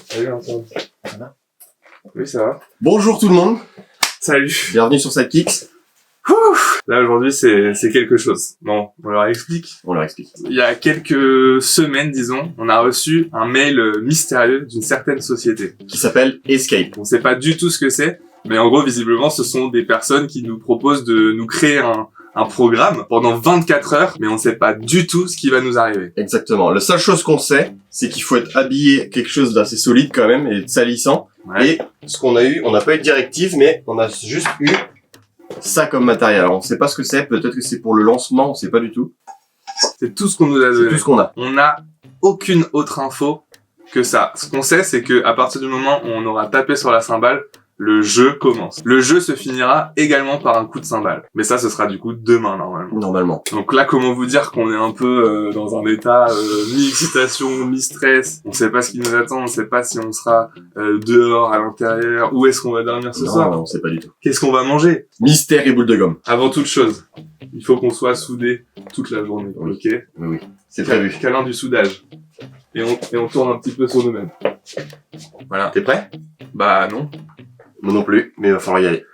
Salut Antoine. Ça va? Oui, ça va. Bonjour tout le monde. Salut. Bienvenue sur Sidekicks. Là aujourd'hui c'est quelque chose. Bon, on leur explique. Il Il y a quelques semaines, disons, on a reçu un mail mystérieux d'une certaine société. Qui s'appelle Escape. On sait pas du tout ce que c'est, mais en gros, visiblement, ce sont des personnes qui nous proposent de nous créer un programme pendant 24 heures, mais on sait pas du tout ce qui va nous arriver. Exactement. La seule chose qu'on sait, c'est qu'il faut être habillé quelque chose d'assez solide quand même et de salissant. Ouais. Et ce qu'on a eu, on n'a pas eu de directive, mais on a juste eu ça comme matériel. Alors on sait pas ce que c'est, peut-être que c'est pour le lancement, on sait pas du tout. C'est tout ce qu'on nous a C'est donné. tout ce qu'on a. On n'a aucune autre info que ça. Ce qu'on sait, c'est que à partir du moment où on aura tapé sur la cymbale, le jeu commence. Le jeu se finira également par un coup de cymbale. Mais ça, ce sera du coup demain, normalement. Donc là, comment vous dire qu'on est un peu dans un état mi-excitation, mi-stress. On sait pas ce qui nous attend, on sait pas si on sera dehors, à l'intérieur, où est-ce qu'on va dormir ce soir. Non, on sait pas du tout. Qu'est-ce qu'on va manger? Mystère et boule de gomme. Avant toute chose, il faut qu'on soit soudés toute la journée, Oui. ok? Oui, c'est prévu. Câlin du soudage. Et on tourne un petit peu sur nous-mêmes. Voilà. T'es prêt? Bah non. Moi non plus, mais il va falloir y aller.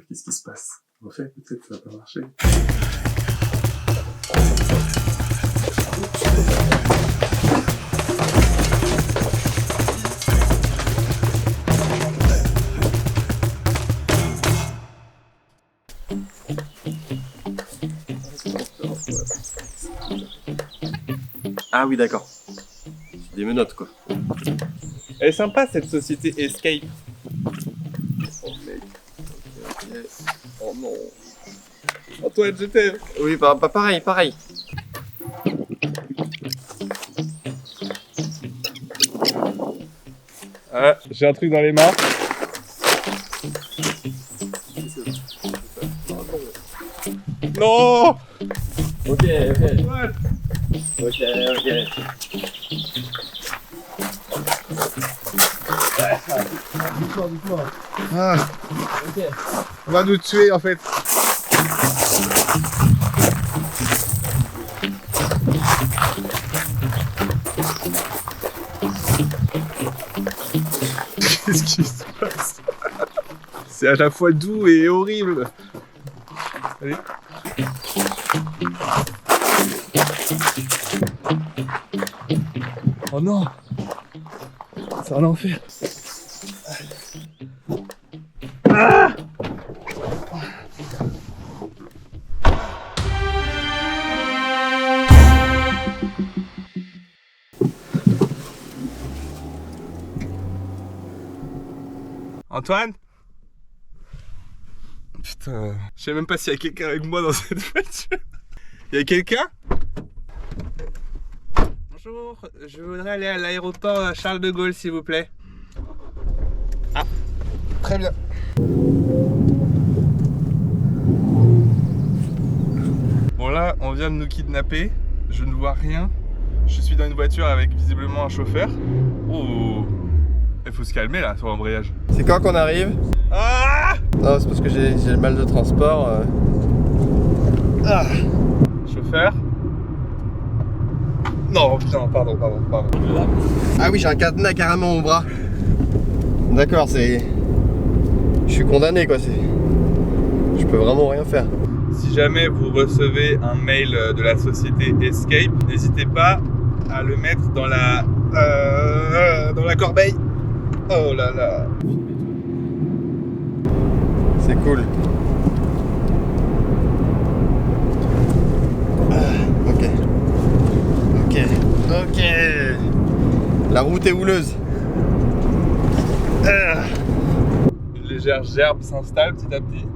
Qu'est-ce qui se passe? En fait, peut-être ça va pas marcher. Ah oui, d'accord. C'est des menottes, quoi. Elle est sympa cette société Escape. Oh mec. Ok. Oh non. Antoine, je t'aime. Oui, bah pareil. Ah, j'ai un truc dans les mains. Non. Ok. Antoine. Ok. Ah. On va nous tuer en fait. Qu'est-ce qui se passe? C'est à la fois doux et horrible. Allez. Oh non! C'est un enfer. Ah! Antoine? Putain, je sais même pas s'il y a quelqu'un avec moi dans cette voiture. Il y a quelqu'un? Bonjour, je voudrais aller à l'aéroport Charles de Gaulle s'il vous plaît. Ah, très bien. Bon là, on vient de nous kidnapper, je ne vois rien. Je suis dans une voiture avec visiblement un chauffeur. Oh, il faut se calmer là sur l'embrayage. C'est quand qu'on arrive? Ah! Non, c'est parce que j'ai le mal de transport. Ah. Chauffeur. Non, putain, pardon. Ah oui, j'ai un cadenas carrément au bras. D'accord, c'est... Je suis condamné, quoi. Je peux vraiment rien faire. Si jamais vous recevez un mail de la société Escape, n'hésitez pas à le mettre dans la corbeille. Oh là là. C'est cool. Ok. La route est houleuse. Une légère gerbe s'installe petit à petit.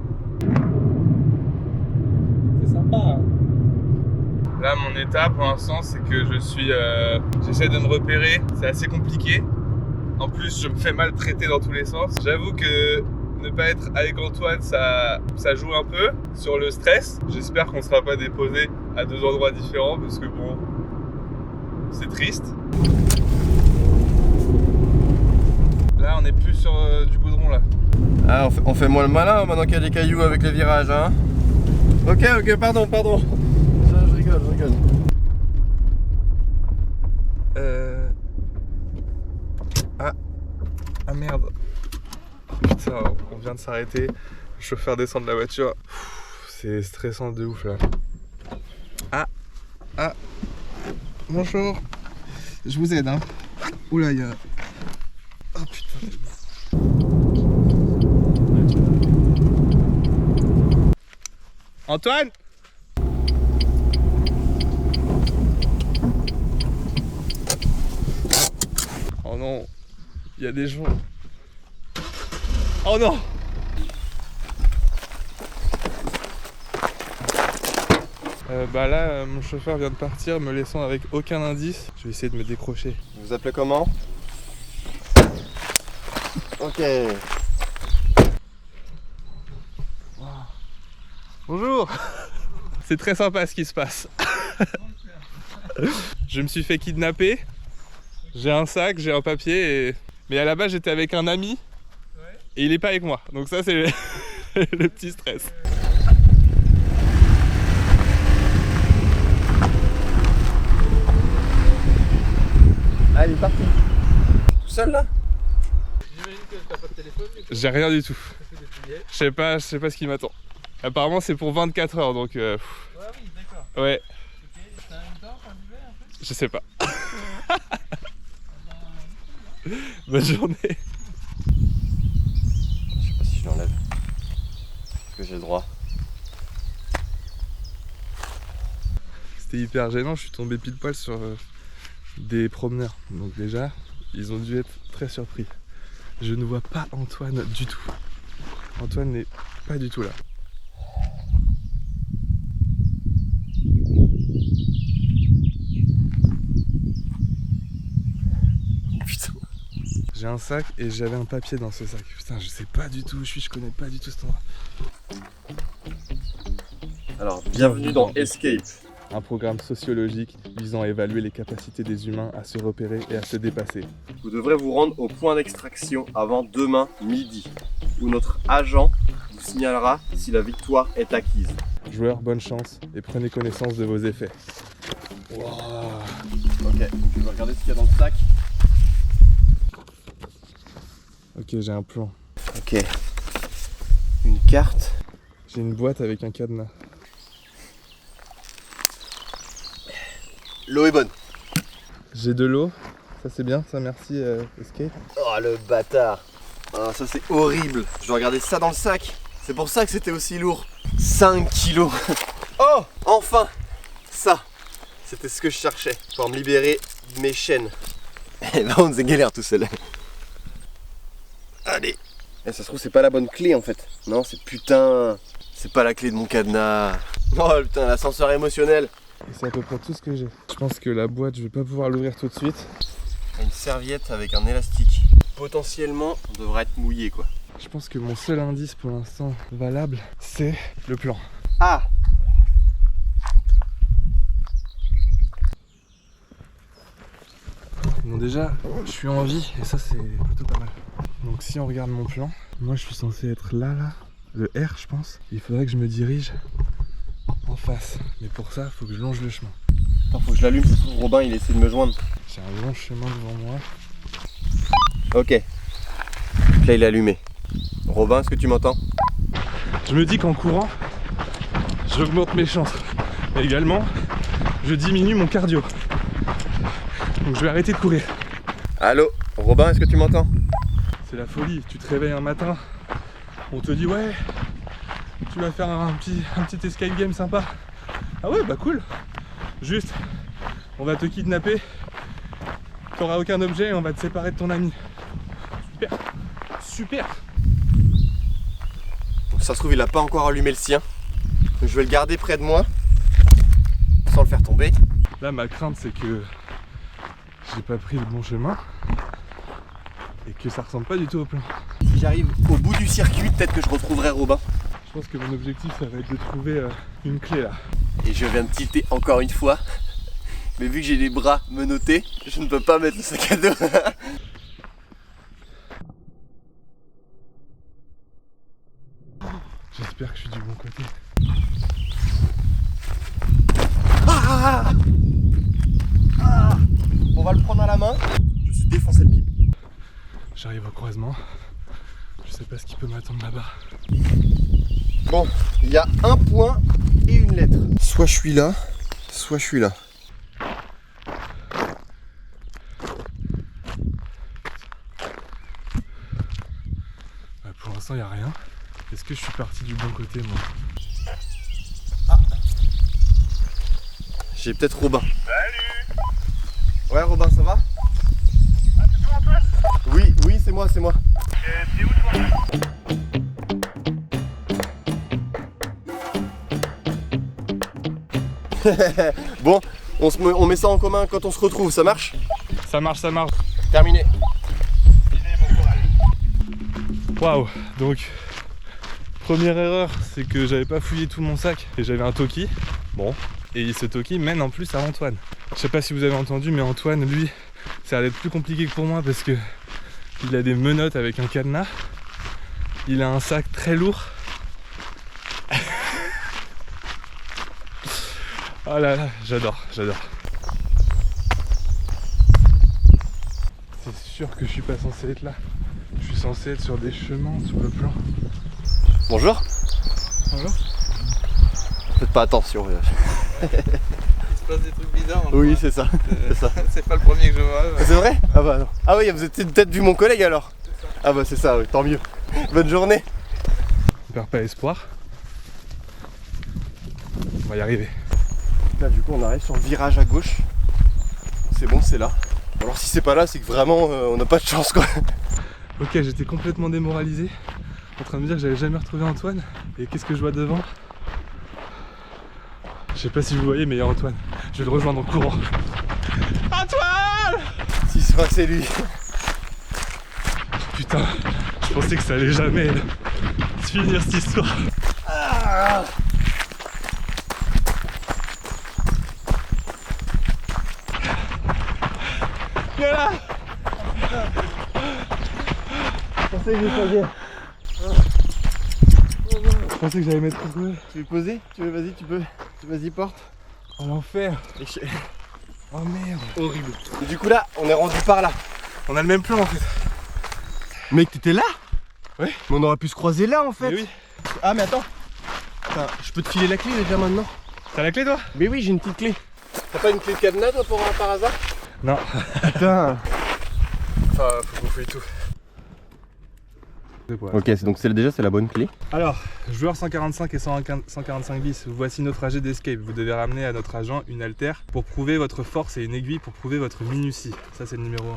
C'est sympa. Hein. Là, mon état pour l'instant, c'est que j'essaie de me repérer. C'est assez compliqué. En plus, je me fais maltraiter dans tous les sens. J'avoue que ne pas être avec Antoine, ça joue un peu sur le stress. J'espère qu'on ne sera pas déposé à deux endroits différents parce que bon, c'est triste. Là, on n'est plus sur du goudron là. Ah, on fait moins le malin maintenant qu'il y a des cailloux avec les virages, hein. Ok, pardon. Ça, je rigole. Ah merde. Putain, on vient de s'arrêter. Le chauffeur descend de la voiture. C'est stressant de ouf là. Ah. Bonjour. Je vous aide, hein. Oula, il y a... Oh putain. Antoine! Oh non, il y a des gens. Oh non! Bah là, mon chauffeur vient de partir, me laissant avec aucun indice. Je vais essayer de me décrocher. Vous vous appelez comment? Ok. Bonjour! C'est très sympa ce qui se passe. Je me suis fait kidnapper. J'ai un sac, j'ai un papier. Mais à la base, j'étais avec un ami. Et il est pas avec moi. Donc ça, c'est le petit stress. Ah, il est parti. Tout seul là? J'imagine que t'as pas de téléphone du coup. J'ai rien du tout. Ça fait des billets. Je sais pas ce qui m'attend. Apparemment, c'est pour 24 heures, donc... Ouais, oui, d'accord. Ouais, Ok, t'as un temps pour du verre un peu? je sais pas. Bonne journée. Je sais pas si je l'enlève. Est-ce que j'ai le droit? C'était hyper gênant, je suis tombé pile poil sur des promeneurs. Donc déjà, ils ont dû être très surpris. Je ne vois pas Antoine du tout. Antoine n'est pas du tout là. Putain. J'ai un sac et j'avais un papier dans ce sac. Putain, je sais pas du tout où je suis, je connais pas du tout cet endroit. Alors, bienvenue dans Escape. Un programme sociologique visant à évaluer les capacités des humains à se repérer et à se dépasser. Vous devrez vous rendre au point d'extraction avant demain midi, où notre agent vous signalera si la victoire est acquise. Joueurs, bonne chance et prenez connaissance de vos effets. Wow. Ok, donc je vais regarder ce qu'il y a dans le sac. Ok, j'ai un plan. Ok. Une carte. J'ai une boîte avec un cadenas. L'eau est bonne. J'ai de l'eau. Ça c'est bien, ça merci Escape. Oh le bâtard. Ah, ça c'est horrible. Je dois regarder ça dans le sac. C'est pour ça que c'était aussi lourd. 5 kilos. Oh, enfin. Ça, c'était ce que je cherchais pour me libérer de mes chaînes. Et là on faisait galère tout seul. Allez. Et ça se trouve c'est pas la bonne clé en fait. Non, c'est putain. C'est pas la clé de mon cadenas. Oh putain, l'ascenseur émotionnel. Et c'est à peu près tout ce que j'ai. Je pense que la boîte, je vais pas pouvoir l'ouvrir tout de suite. Une serviette avec un élastique. Potentiellement, on devrait être mouillé quoi. Je pense que mon seul indice pour l'instant valable, c'est le plan. Ah. Bon déjà, je suis en vie et ça c'est plutôt pas mal. Donc si on regarde mon plan, moi je suis censé être là, le R je pense. Il faudrait que je me dirige en face. Mais pour ça, il faut que je longe le chemin. Attends, faut que je l'allume, ça se trouve Robin il essaie de me joindre. J'ai un long chemin devant moi. Ok. Là il est allumé. Robin, est-ce que tu m'entends? Je me dis qu'en courant, j'augmente mes chances. Mais également, je diminue mon cardio. Donc je vais arrêter de courir. Allô, Robin, est-ce que tu m'entends? C'est la folie, tu te réveilles un matin, on te dit ouais, tu vas faire un petit escape game sympa. Ah ouais, bah cool. Juste, on va te kidnapper, t'auras aucun objet et on va te séparer de ton ami. Super, super. Donc, ça se trouve il a pas encore allumé le sien. Donc je vais le garder près de moi, sans le faire tomber. Là ma crainte c'est que j'ai pas pris le bon chemin et que ça ressemble pas du tout au plan. Si j'arrive au bout du circuit, peut-être que je retrouverai Robin. Je pense que mon objectif ça va être de trouver une clé là. Et je viens de tilter encore une fois. Mais vu que j'ai les bras menottés, je ne peux pas mettre le sac à dos. J'espère que je suis du bon côté. On va le prendre à la main. Je me suis défoncé le pied. J'arrive au croisement. Je sais pas ce qui peut m'attendre là-bas. Bon, il y a un point et une lettre. Soit je suis là, soit je suis là. Bah, pour l'instant, il n'y a rien. Est-ce que je suis parti du bon côté, moi? J'ai peut-être Robin. Salut. Ouais, Robin, ça va? Ah, c'est toi Antoine? Oui, oui, c'est moi, c'est moi. T'es où toi? Bon, on met ça en commun quand on se retrouve, ça marche? Ça marche, ça marche. Terminé. Waouh. Donc, première erreur, c'est que j'avais pas fouillé tout mon sac et j'avais un Toki. Bon. Et ce Toki mène en plus à Antoine. Je sais pas si vous avez entendu, mais Antoine, lui, ça a l'air plus compliqué que pour moi parce que il a des menottes avec un cadenas. Il a un sac très lourd. Oh là là, j'adore. C'est sûr que je suis pas censé être là. Je suis censé être sur des chemins sur le plan. Bonjour. Bonjour. Faites pas attention. Il se passe des trucs bizarres. Oui, c'est ça. C'est ça. C'est pas le premier que je vois. C'est vrai? Ah bah non. Ah oui, vous êtes peut-être vu mon collègue alors. Ah bah c'est ça, oui, tant mieux. Bonne journée. On perd pas espoir. On va y arriver. Là du coup on arrive sur le virage à gauche. C'est bon, c'est là. Alors si c'est pas là, c'est que vraiment on n'a pas de chance quoi. Ok, j'étais complètement démoralisé, en train de me dire que j'avais jamais retrouvé Antoine. Et qu'est-ce que je vois devant? Je sais pas si vous voyez, mais il y a Antoine. Je vais le rejoindre en courant. Antoine! Si c'est vrai que c'est lui. Putain, je pensais que ça allait jamais se finir cette histoire. Ah. Il est là! Je pensais que j'ai posé. Je pensais que j'allais mettre trouvé. Tu veux poser? Tu veux, vas-y, tu peux. Vas-y, porte. Oh l'enfer! Oh merde! Horrible. Et du coup là, on est rendu par là. On a le même plan en fait. Mec, t'étais là? Ouais. Mais on aurait pu se croiser là en fait. Mais oui. Ah mais attends. Enfin, je peux te filer la clé déjà maintenant. T'as la clé toi? Mais oui, j'ai une petite clé. T'as pas une clé de cadenas toi par hasard? Non. Putain. Enfin, faut qu'on fouille tout. Ok, donc c'est la bonne clé. Alors, joueur 145 et 145 bis, voici nos trajets d'escape. Vous devez ramener à notre agent une haltère pour prouver votre force et une aiguille pour prouver votre minutie. Ça c'est le numéro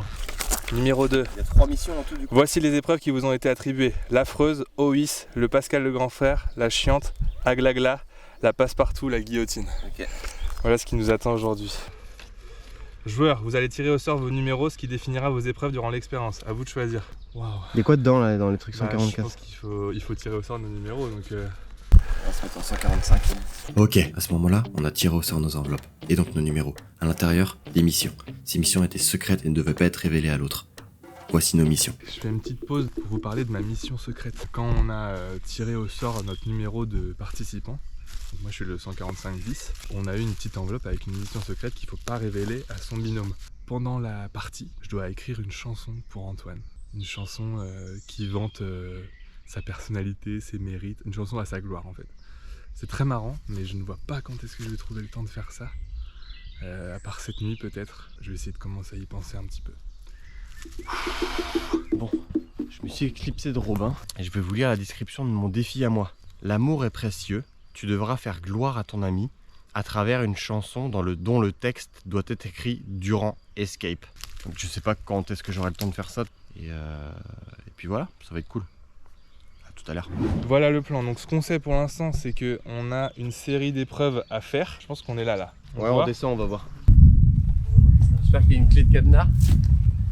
1. Numéro 2. Il y a 3 missions en tout du coup. Voici les épreuves qui vous ont été attribuées. L'affreuse, Ois, le Pascal le grand frère, la chiante, Aglagla, la passe-partout, la guillotine. Ok. Voilà ce qui nous attend aujourd'hui. Joueur, vous allez tirer au sort vos numéros, ce qui définira vos épreuves durant l'expérience. À vous de choisir. Waouh. Il y a quoi dedans là dans les trucs Je 144? pense qu'il faut tirer au sort nos numéros. Donc On va se mettre en 145. Ok, à ce moment-là, on a tiré au sort nos enveloppes, et donc nos numéros. À l'intérieur, des missions. Ces missions étaient secrètes et ne devaient pas être révélées à l'autre. Voici nos missions. Je fais une petite pause pour vous parler de ma mission secrète. Quand on a tiré au sort notre numéro de participant, donc moi je suis le 145 bis, on a eu une petite enveloppe avec une mission secrète qu'il ne faut pas révéler à son binôme. Pendant la partie, je dois écrire une chanson pour Antoine. Une chanson qui vante sa personnalité, ses mérites, une chanson à sa gloire en fait. C'est très marrant, mais je ne vois pas quand est-ce que je vais trouver le temps de faire ça. À part cette nuit peut-être, je vais essayer de commencer à y penser un petit peu. Bon, je me suis éclipsé de Robin et je vais vous lire la description de mon défi à moi. L'amour est précieux, tu devras faire gloire à ton ami à travers une chanson dont le texte doit être écrit durant Escape. Donc je sais pas quand est-ce que j'aurai le temps de faire ça et puis voilà, ça va être cool. À tout à l'heure. Voilà le plan. Donc ce qu'on sait pour l'instant, c'est qu'on a une série d'épreuves à faire. Je pense qu'on est là. Ouais, on descend, on va voir. J'espère qu'il y a une clé de cadenas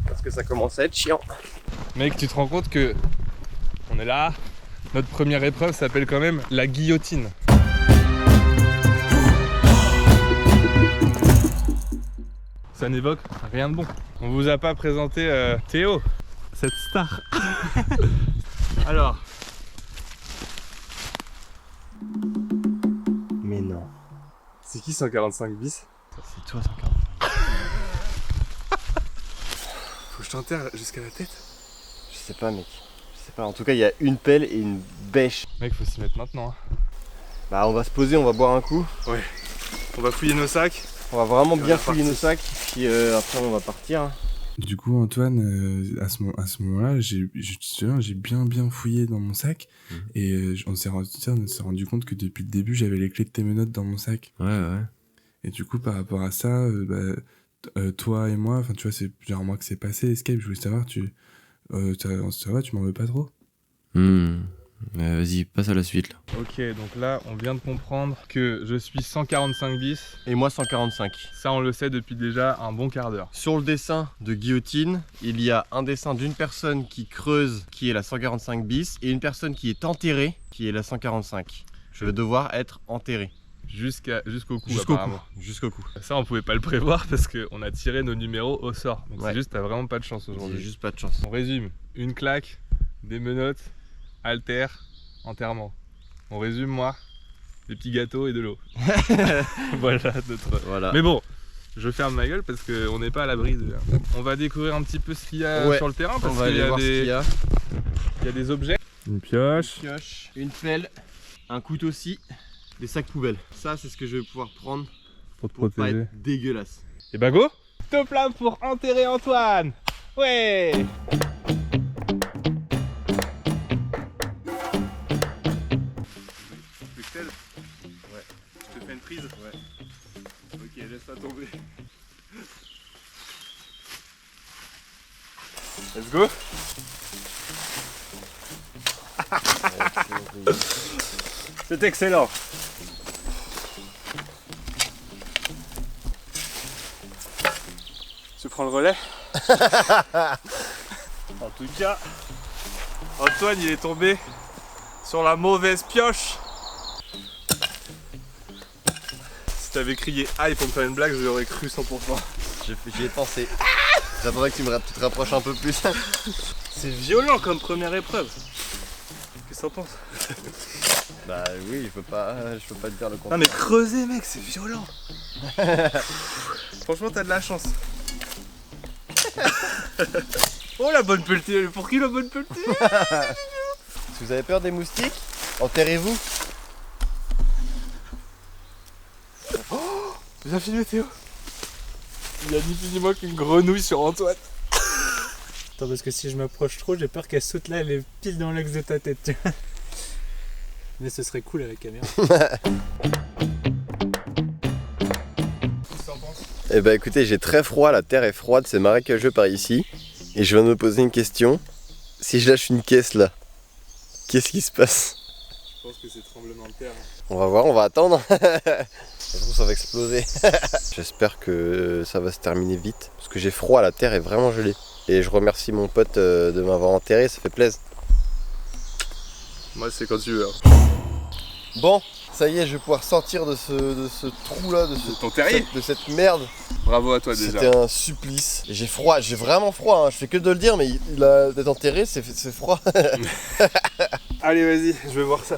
parce que ça commence à être chiant. Mec, tu te rends compte que on est là. Notre première épreuve s'appelle quand même la guillotine. Ça n'évoque rien de bon. On vous a pas présenté Théo, cette star. Alors, qui 145 bis? C'est toi 140. Faut que je t'enterre jusqu'à la tête? Je sais pas mec. Je sais pas. En tout cas il y a une pelle et une bêche. Mec, faut s'y mettre maintenant. Hein. Bah on va se poser, on va boire un coup. On va fouiller nos sacs. On va vraiment bien on est fouiller reparti. nos sacs. Puis après on va partir. Du coup, Antoine, à ce moment-là, j'ai bien fouillé dans mon sac et on s'est rendu compte que depuis le début, j'avais les clés de tes menottes dans mon sac. Ouais. Et du coup, par rapport à ça, toi et moi, enfin, tu vois, c'est plusieurs mois que c'est passé, Escape, je voulais savoir, ça va, tu m'en veux pas trop? Vas-y, passe à la suite là. Ok, donc là, on vient de comprendre que je suis 145 bis. Et moi 145. Ça, on le sait depuis déjà un bon quart d'heure. Sur le dessin de Guillotine, il y a un dessin d'une personne qui creuse, qui est la 145 bis, et une personne qui est enterrée, qui est la 145. Je vais devoir être enterré. Jusqu'au cou, Jusqu'au cou. apparemment. Jusqu'au cou. Ça, on pouvait pas le prévoir parce qu'on a tiré nos numéros au sort. Donc Ouais. c'est juste, t'as vraiment pas de chance J'ai aujourd'hui. juste pas de chance. On résume, une claque, des menottes, halter, enterrement. On résume, moi, des petits gâteaux et de l'eau. Voilà notre... Voilà. Mais bon, je ferme ma gueule parce qu'on n'est pas à l'abri de... On va découvrir un petit peu ce qu'il y a Ouais. sur le terrain On parce va qu'il y aller a voir ce qu'il y a. il y a des objets. Une pioche. Pioche, une pelle, un couteau-ci, des sacs poubelles. Ça, c'est ce que je vais pouvoir prendre Pour te pour pas protéger. être dégueulasse. Et bah go! Top là pour enterrer Antoine! Ouais! Pixel? Ouais. Je te fais une prise? Ouais. Ok, laisse-la tomber. Let's go! C'est excellent! Tu prends le relais? En tout cas, Antoine il est tombé sur la mauvaise pioche. Si t'avais crié aïe pour me faire une blague, je l'aurais cru 100%. J'y ai pensé. J'attendais que tu te rapproches un peu plus. C'est violent comme première épreuve. Qu'est-ce que t'en penses? Bah oui, je peux pas te dire le Non contraire. mais creuser mec, c'est violent. Franchement t'as de la chance. Oh la bonne pelletée, pour qui la bonne pelletée? Si vous avez peur des moustiques, enterrez-vous. Bien filmé Théo. Il y a ni plus ni moins qu'une grenouille sur Antoine. Attends, parce que si je m'approche trop, j'ai peur qu'elle saute là, elle est pile dans l'axe de ta tête, tu vois. Mais ce serait cool à la caméra. Eh bah écoutez, j'ai très froid, la terre est froide, c'est marécageux par ici. Et je viens de me poser une question. Si je lâche une caisse là, qu'est-ce qui se passe? Je pense que c'est tremblement de terre. On va voir, on va attendre. Je trouve que ça va exploser. J'espère que ça va se terminer vite. Parce que j'ai froid, la terre est vraiment gelée. Et je remercie mon pote de m'avoir enterré, ça fait plaisir. Moi c'est quand tu veux. Bon, ça y est, je vais pouvoir sortir de ce trou là, de Ton terrier. de cette merde. Bravo à toi déjà. C'était un supplice. J'ai froid, j'ai vraiment froid, hein. Je fais que de le dire, mais d'être enterré, c'est froid. Allez vas-y, je vais voir ça.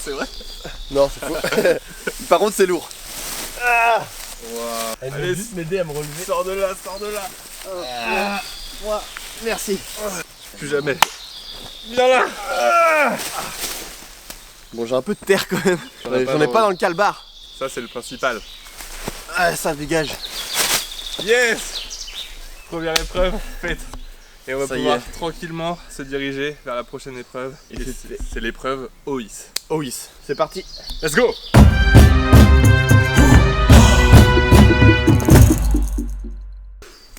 C'est vrai? Non, c'est faux. Par contre, c'est lourd. Elle Allez, veut juste m'aider à me relever. Sors de là, sors de là. Merci. Plus jamais. Viens là. Bon, j'ai un peu de terre quand même. J'en ai J'en ai pas dans le calbar. Ça c'est le principal. Ah, ça dégage. Yes. Première épreuve faite. Et on va Ça y pouvoir est. tranquillement se diriger vers la prochaine épreuve. Et Et c'est l'épreuve OIS. Oh oui, c'est parti. Let's go.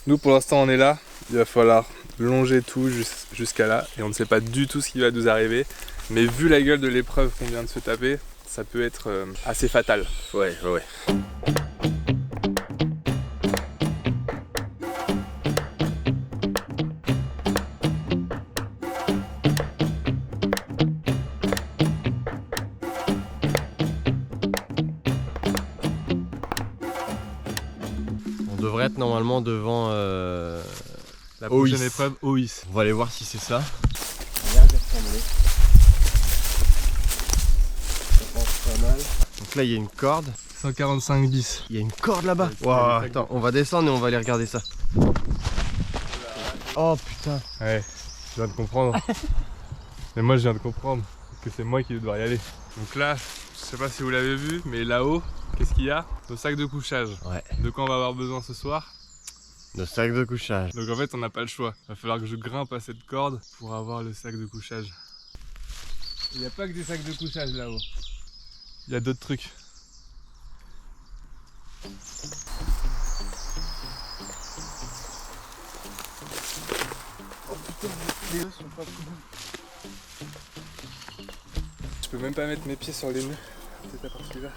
Nous pour l'instant on est là. Il va falloir longer tout jusqu'à là. Et on ne sait pas du tout ce qui va nous arriver. Mais vu la gueule de l'épreuve qu'on vient de se taper, ça peut être assez fatal. Ouais. On devrait être normalement devant. La OIS. prochaine épreuve OIS. On va aller voir si c'est ça. Donc là il y a une corde. 145 bis. Il y a une corde là-bas. Waouh, attends, on va descendre et on va aller regarder ça. Oh putain. Ouais, je viens de comprendre. Mais moi je viens de comprendre que c'est moi qui vais devoir y aller. Donc là, je sais pas si vous l'avez vu, mais là-haut, qu'est-ce qu'il y a? Nos sacs de couchage. Ouais. De quoi on va avoir besoin ce soir? Le sac de couchage. Donc en fait on n'a pas le choix. Il va falloir que je grimpe à cette corde pour avoir le sac de couchage. Il n'y a pas que des sacs de couchage là-haut. Il y a d'autres trucs. Oh putain, les nœuds sont pas cool. Je peux même pas mettre mes pieds sur les nœuds. C'est la partie là.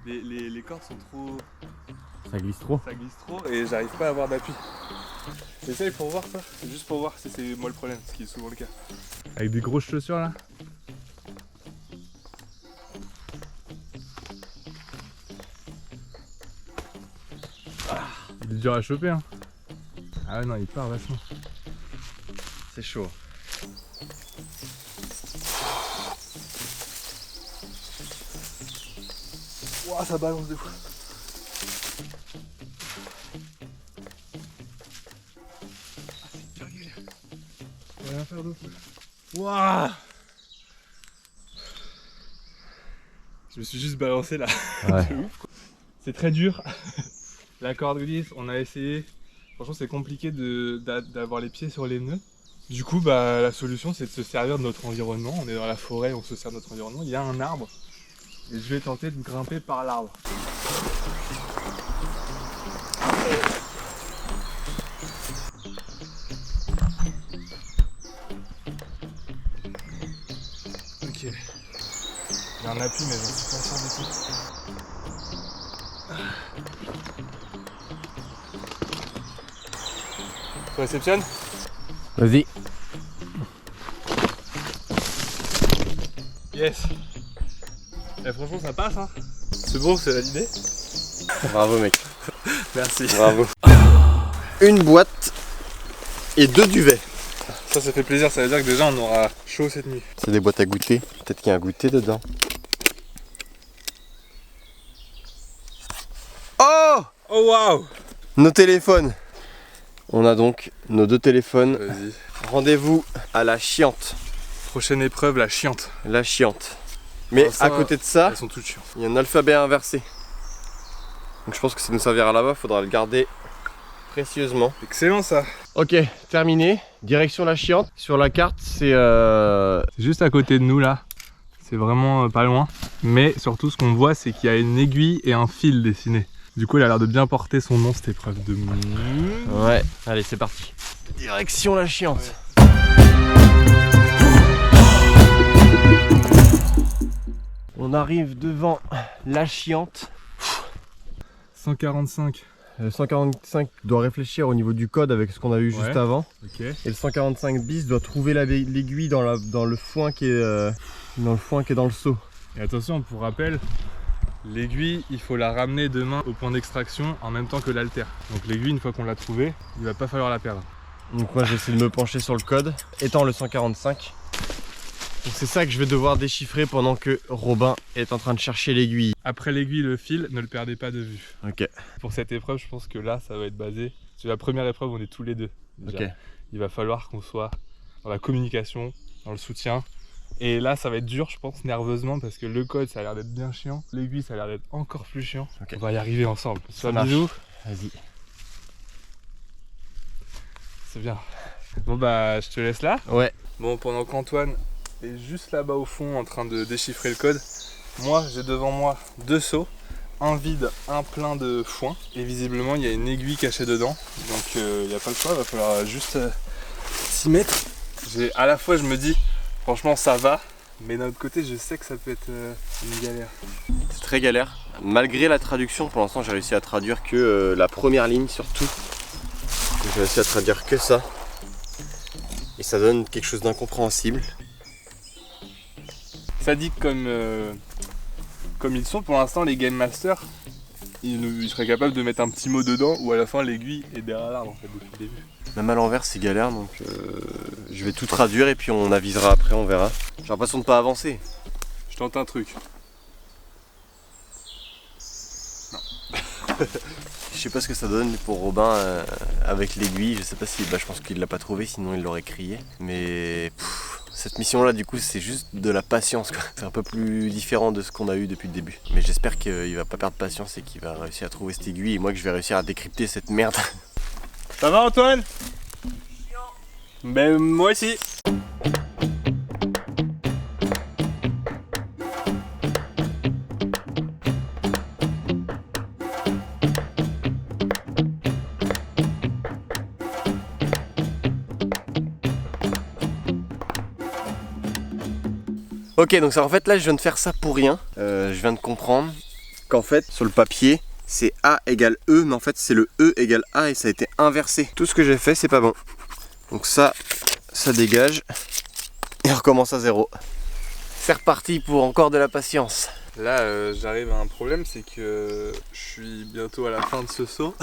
Les cordes sont trop... Ça glisse trop. Ça glisse trop et j'arrive pas à avoir d'appui. Essaye pour voir ça, c'est juste pour voir si c'est moi le problème, ce qui est souvent le cas. Avec des grosses chaussures là. Il est dur à choper hein. Ah ouais non il part vachement. C'est chaud. Ouah ça balance de fou. On va rien faire d'autre. Wouah! Je me suis juste balancé là. Ouais. C'est ouf, quoi. C'est très dur. La corde glisse, on a essayé. Franchement c'est compliqué d'avoir les pieds sur les nœuds. Du coup bah la solution c'est de se servir de notre environnement. On est dans la forêt, on se sert de notre environnement. Il y a un arbre. Et je vais tenter de grimper par l'arbre. Ok. Il y a un appui mais j'en suis pas sûr du tout. Tu réceptionnes? Vas-y. Yes. Et franchement ça passe hein. C'est bon, c'est l'idée. Bravo mec. Merci. Bravo. Une boîte et 2 duvets. Ça fait plaisir, ça veut dire que déjà on aura chaud cette nuit. C'est des boîtes à goûter. Peut-être qu'il y a un goûter dedans. Oh! Oh waouh! Nos téléphones. On a donc nos 2 téléphones. Vas-y. Rendez-vous à la chiante. Prochaine épreuve, la chiante. La chiante. Mais Alors ça, à côté de ça, elles sont toutes chiantes. il y a un alphabet inversé. Donc je pense que ça nous servira là-bas, faudra le garder précieusement. Excellent ça. Ok, terminé. Direction la chiante. Sur la carte, c'est C'est juste à côté de nous là. C'est vraiment pas loin. Mais surtout ce qu'on voit c'est qu'il y a une aiguille et un fil dessiné. Du coup elle a l'air de bien porter son nom cette épreuve de... Ouais, allez c'est parti. Direction la chiante. On arrive devant la chiante. 145. Le 145 doit réfléchir au niveau du code avec ce qu'on a eu juste avant. Ok. Et le 145 bis doit trouver l'aiguille dans le foin qui est dans le seau. Et attention pour rappel, l'aiguille il faut la ramener demain au point d'extraction en même temps que l'haltère. Donc l'aiguille une fois qu'on l'a trouvée, il va pas falloir la perdre. Donc moi j'essaie de me pencher sur le code, étant le 145. Donc c'est ça que je vais devoir déchiffrer pendant que Robin est en train de chercher l'aiguille. Après l'aiguille, le fil, ne le perdez pas de vue. Ok. Pour cette épreuve, je pense que là, ça va être basé. C'est la première épreuve, on est tous les deux. Déjà. Ok. Il va falloir qu'on soit dans la communication, dans le soutien. Et là, ça va être dur, je pense, nerveusement, parce que le code, ça a l'air d'être bien chiant. L'aiguille, ça a l'air d'être encore plus chiant. Ok. On va y arriver ensemble. Ça marche. Bisous. Vas-y. C'est bien. Bon bah, je te laisse là. Ouais. Bon, pendant qu'Antoine est juste là-bas au fond en train de déchiffrer le code, moi j'ai devant moi 2 seaux, un vide, un plein de foin, et visiblement il y a une aiguille cachée dedans, donc il n'y a pas le choix, il va falloir juste s'y mettre. À la fois je me dis franchement ça va, mais d'un autre côté je sais que ça peut être une galère. C'est très galère. Malgré la traduction, pour l'instant j'ai réussi à traduire que la première ligne surtout. J'ai réussi à traduire que ça. Et ça donne quelque chose d'incompréhensible. Ça dit comme ils sont pour l'instant les Game Masters, il serait capable de mettre un petit mot dedans ou à la fin l'aiguille est derrière l'arbre en fait depuis le début. Même à l'envers c'est galère donc je vais tout traduire et puis on avisera après, on verra. J'ai l'impression de pas avancer. Je tente un truc. Je sais pas ce que ça donne pour Robin avec l'aiguille, je sais pas si, je pense qu'il l'a pas trouvé sinon il l'aurait crié. Mais cette mission là du coup c'est juste de la patience quoi. C'est un peu plus différent de ce qu'on a eu depuis le début. Mais j'espère qu'il va pas perdre patience et qu'il va réussir à trouver cette aiguille et moi que je vais réussir à décrypter cette merde. Ça va Antoine? Ben moi aussi. Ok, donc ça, en fait là je viens de faire ça pour rien. Je viens de comprendre qu'en fait sur le papier c'est A égale E, mais en fait c'est le E égale A et ça a été inversé. Tout ce que j'ai fait c'est pas bon. Donc ça dégage et on recommence à zéro. C'est reparti pour encore de la patience. Là j'arrive à un problème, c'est que je suis bientôt à la fin de ce saut.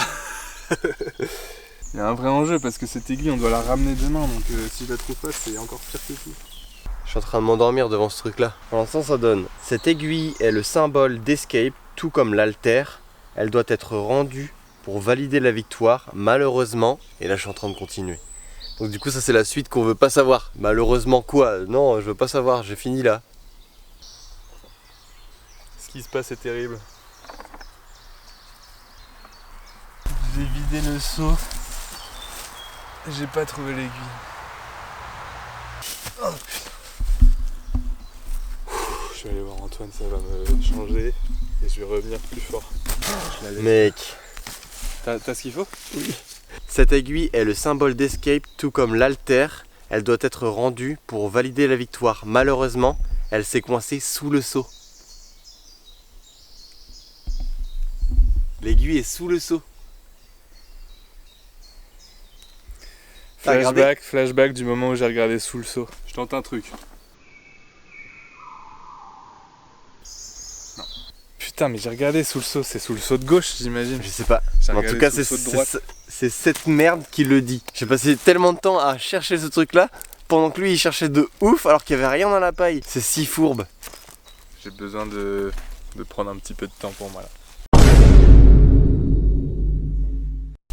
Il y a un vrai enjeu parce que cette aiguille on doit la ramener demain, donc si je la trouve pas c'est encore pire que tout. Je suis en train de m'endormir devant ce truc là. Pour l'instant ça donne. Cette aiguille est le symbole d'escape, tout comme l'alter. Elle doit être rendue pour valider la victoire, malheureusement. Et là je suis en train de continuer. Donc du coup ça c'est la suite qu'on veut pas savoir. Malheureusement quoi? Non, je veux pas savoir, j'ai fini là. Ce qui se passe est terrible. J'ai vidé le seau. J'ai pas trouvé l'aiguille. Oh, je vais aller voir Antoine, ça va me changer et je vais revenir plus fort. Mec. T'as ce qu'il faut? Oui. Cette aiguille est le symbole d'escape, tout comme l'alter. Elle doit être rendue pour valider la victoire. Malheureusement, elle s'est coincée sous le seau. L'aiguille est sous le seau. Flashback du moment où j'ai regardé sous le seau. Je tente un truc. Non. Putain, mais j'ai regardé sous le seau, c'est sous le seau de gauche, j'imagine. Je sais pas. J'ai En tout cas, c'est cette merde qui le dit. J'ai passé tellement de temps à chercher ce truc là, pendant que lui il cherchait de ouf alors qu'il y avait rien dans la paille. C'est si fourbe. J'ai besoin de prendre un petit peu de temps pour moi là.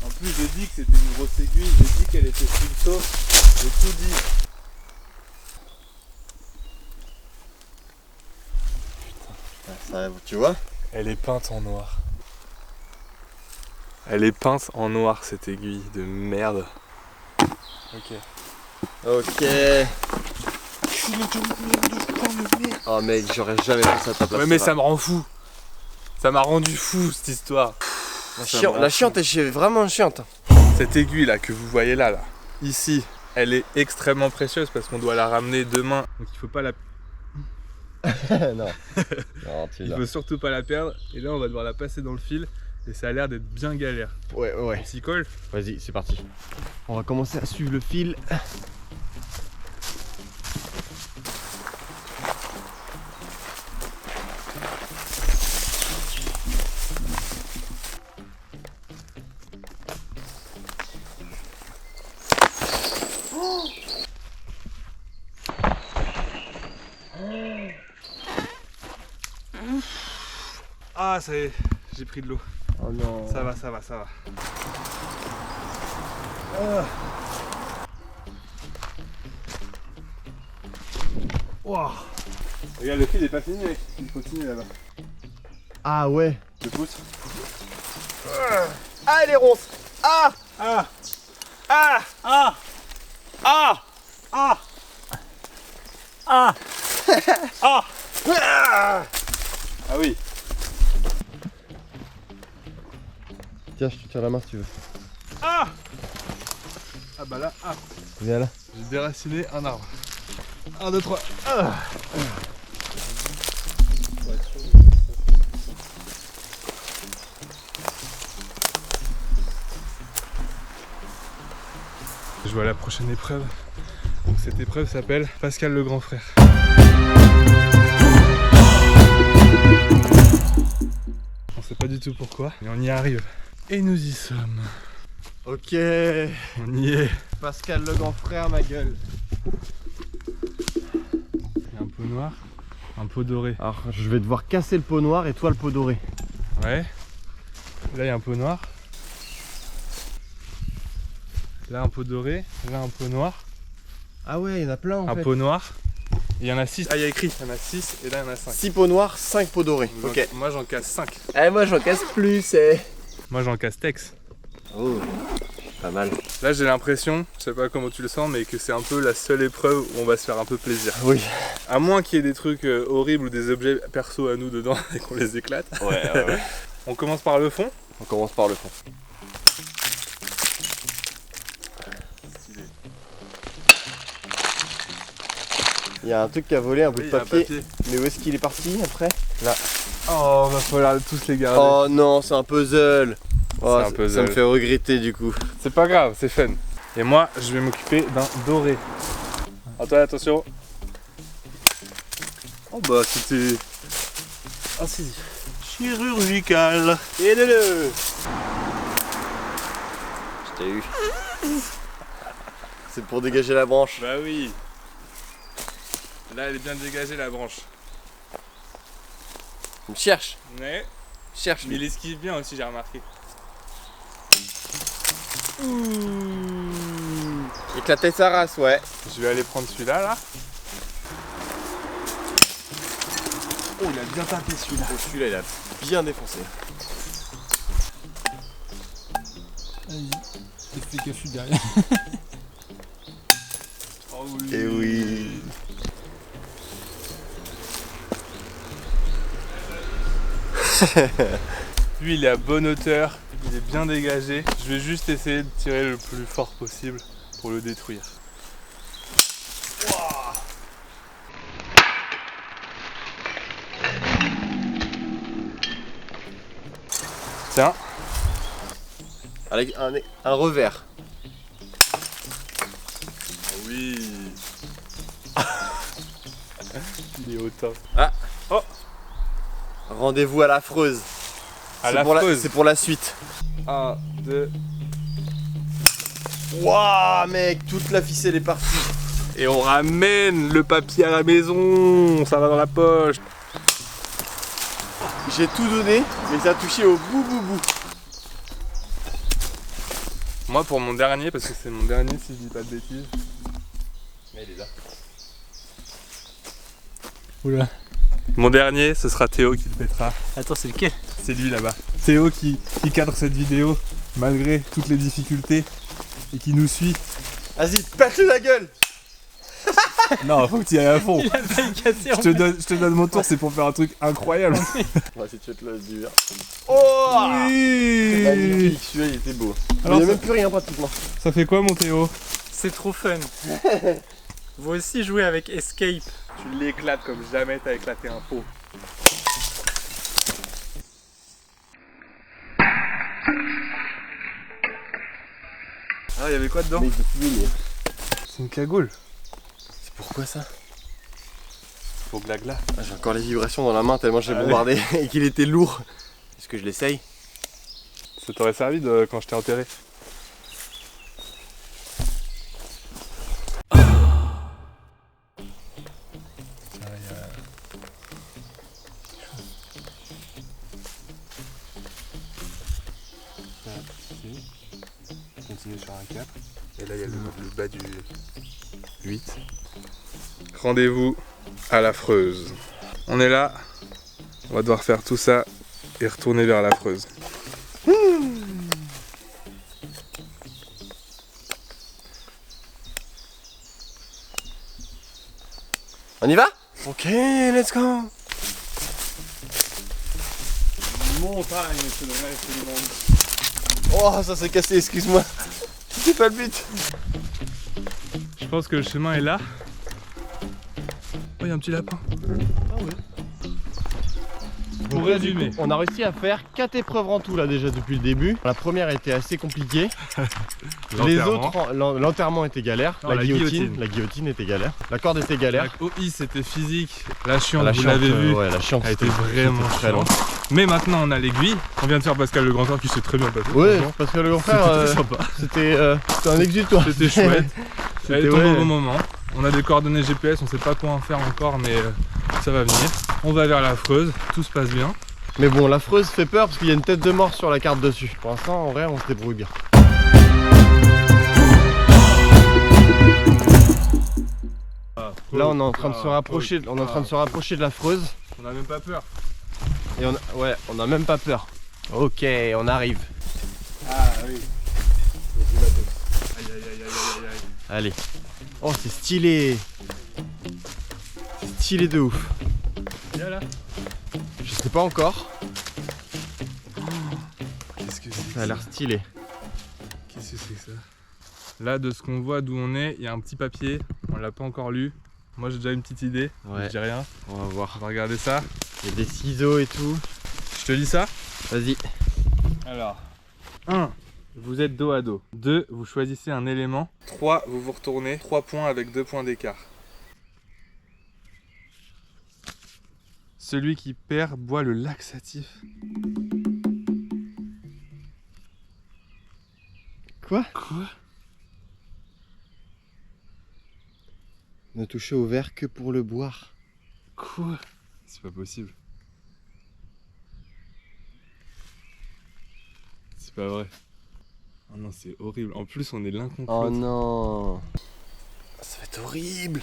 En plus, j'ai dit que c'était une grosse aiguille, j'ai dit qu'elle était sous le seau, j'ai tout dit. Ça, tu vois? Elle est peinte en noir. Elle est peinte en noir cette aiguille de merde. Ok. Ok. Oh mec, j'aurais jamais fait ça à ta place. Ouais mais ça me rend fou. Ça m'a rendu fou cette histoire. La chiante est vraiment chiante. Cette aiguille là que vous voyez là, ici, elle est extrêmement précieuse parce qu'on doit la ramener demain. Donc il faut pas la... Non. Non, tu il l'as. faut surtout pas la perdre. Et là on va devoir la passer dans le fil. Et ça a l'air d'être bien galère. Ouais. On s'y colle. Vas-y, c'est parti. On va commencer à suivre le fil. Ah ça y est, j'ai pris de l'eau. Oh non. Ça va. Ah. Wow. Regarde, le fil n'est pas fini, mec. Il continue là-bas. Ah ouais. Je pousse. Ah, elle est ronce. Ah. Ah. Ah. Ah. Ah. Ah. Ah. Ah. Ah oui. Tiens, je te tiens la main si tu veux. Ah. Ah bah là, ah. Viens là. J'ai déraciné un arbre. 1, 2, 3. Ah. Je vois la prochaine épreuve. Donc cette épreuve s'appelle Pascal le grand frère. On sait pas du tout pourquoi, mais on y arrive. Et nous y sommes. Ok. On y est. Pascal le grand frère, ma gueule. Il y a un pot noir, un pot doré. Alors je vais devoir casser le pot noir et toi le pot doré. Ouais. Là il y a un pot noir. Là un pot doré, là un pot noir, Ah ouais, il y en a plein en un fait. pot noir. Et il y en a 6. Ah il y a écrit, il y en a 6 et là il y en a 5. 6 pots noirs, 5 pots dorés. Ok. Moi j'en casse 5. Eh moi j'en casse plus, eh. Moi j'en casse Tex. Oh, pas mal. Là j'ai l'impression, je sais pas comment tu le sens, mais que c'est un peu la seule épreuve où on va se faire un peu plaisir. Oui. À moins qu'il y ait des trucs horribles ou des objets perso à nous dedans et qu'on les éclate. Ouais. On commence par le fond. On commence par le fond. Il y a un truc qui a volé, un bout de papier. Mais où est-ce qu'il est parti après? Là. Oh, va falloir tous les garder. Oh non, c'est un puzzle. Oh, C'est un puzzle. Ça me fait regretter du coup. C'est pas grave, c'est fun. Et moi, je vais m'occuper d'un doré. Antoine, attention. Oh bah c'était Incisive. chirurgical. Aidez-le. Je t'ai eu. C'est pour dégager la branche. Bah oui. Là, elle est bien dégagée la branche. Il me cherche. Mais Cherche. il esquive bien aussi, j'ai remarqué. Éclater sa race, ouais. Je vais aller prendre celui-là, là. Oh, il a bien tapé celui-là. Oh, celui-là il a bien défoncé. Vas-y. Fais que je suis derrière. Oh oui. Et oui. Lui, il est à bonne hauteur, il est bien dégagé. Je vais juste essayer de tirer le plus fort possible pour le détruire. Tiens, Avec un revers. oui. Il est hautain. Rendez-vous à l'affreuse. À C'est la pour creuse. c'est pour la suite. 1, 2. Waouh mec, toute la ficelle est partie. Et on ramène le papier à la maison. Ça va dans la poche. J'ai tout donné, mais ça a touché au bout. Moi, pour mon dernier, parce que c'est mon dernier si je dis pas de bêtises. Mais il est là. Oula. Mon dernier, ce sera Théo qui le pètera. Attends, c'est lequel? C'est lui là-bas. Théo qui cadre cette vidéo malgré toutes les difficultés et qui nous suit. Vas-y, pète-lui la gueule. Non, faut que tu y ailles à fond. Il a failli casser en Je te donne mon tour, c'est pour faire un truc incroyable. On va essayer de te le dire. Oh Oui. magnifique, celui-là il était beau. Alors, il n'y a ça- même plus rien pratiquement. Ça fait quoi mon Théo? C'est trop fun. Vous aussi jouez avec Escape. Tu l'éclates comme jamais t'as éclaté un pot. Ah, il y avait quoi dedans? Mais il peut plus venir. C'est une cagoule. C'est pourquoi ça? Faut glagla. Ah, j'ai encore les vibrations dans la main tellement j'ai Allez. bombardé et qu'il était lourd. Est-ce que je l'essaye? Ça t'aurait servi de quand je t'ai enterré. Continuer sur un 4. Et là il y a le bas du 8. Rendez-vous à la Freuse. On est là. On va devoir faire tout ça et retourner vers la Freuse. On y va? Ok, let's go. Montagne, c'est le reste du monde. Oh, ça s'est cassé, excuse-moi. C'est pas le but. Je pense que le chemin est là. Oh, il y a un petit lapin. Pour résumer, On a réussi à faire 4 épreuves en tout là déjà depuis le début. La première était assez compliquée. Les L'enterrement. autres, l'enterrement était galère. Non, la la guillotine était galère. La corde était galère. La OI c'était physique. La chiante, La vous chiante, l'avez vu. ouais, la chiante, Elle était c'était vraiment très long. chiante. Mais maintenant on a l'aiguille. On vient de faire Pascal le grand frère qui s'est très bien passé. Ouais, franchement. parce que le grand C'était frère, très sympa. c'était un exutoire. C'était chouette. Elle C'était est tombée ouais. au bon moment. On a des coordonnées GPS, on sait pas quoi en faire encore, mais ça va venir. On va vers la Freuse, tout se passe bien. Mais bon, la Freuse fait peur parce qu'il y a une tête de mort sur la carte dessus. Pour l'instant, en vrai, on se débrouille bien. Là, on est en train de se rapprocher, on est en train de se rapprocher de la Freuse. On a même pas peur. Et on a même pas peur. Ok, on arrive. Ah oui. Aïe aïe aïe aïe aïe aïe. Allez. Oh, c'est stylé. C'est stylé de ouf. Viens là. Je sais pas encore. Qu'est-ce que c'est? Ça a l'air stylé. Qu'est-ce que c'est que ça? Là, de ce qu'on voit d'où on est, il y a un petit papier. On l'a pas encore lu. Moi, j'ai déjà une petite idée. Ouais. Je dis rien. On va voir. On va regarder ça. Il y a des ciseaux et tout. Je te lis ça. Vas-y. Alors, 1. Vous êtes dos à dos. 2. Vous choisissez un élément. 3. Vous vous retournez. 3 points avec 2 points d'écart. Celui qui perd boit le laxatif. Quoi? Quoi? Ne toucher au verre que pour le boire. Quoi? C'est pas possible. C'est pas vrai. Oh non, c'est horrible. En plus, on est l'un contre Oh l'autre. non. Ça va être horrible.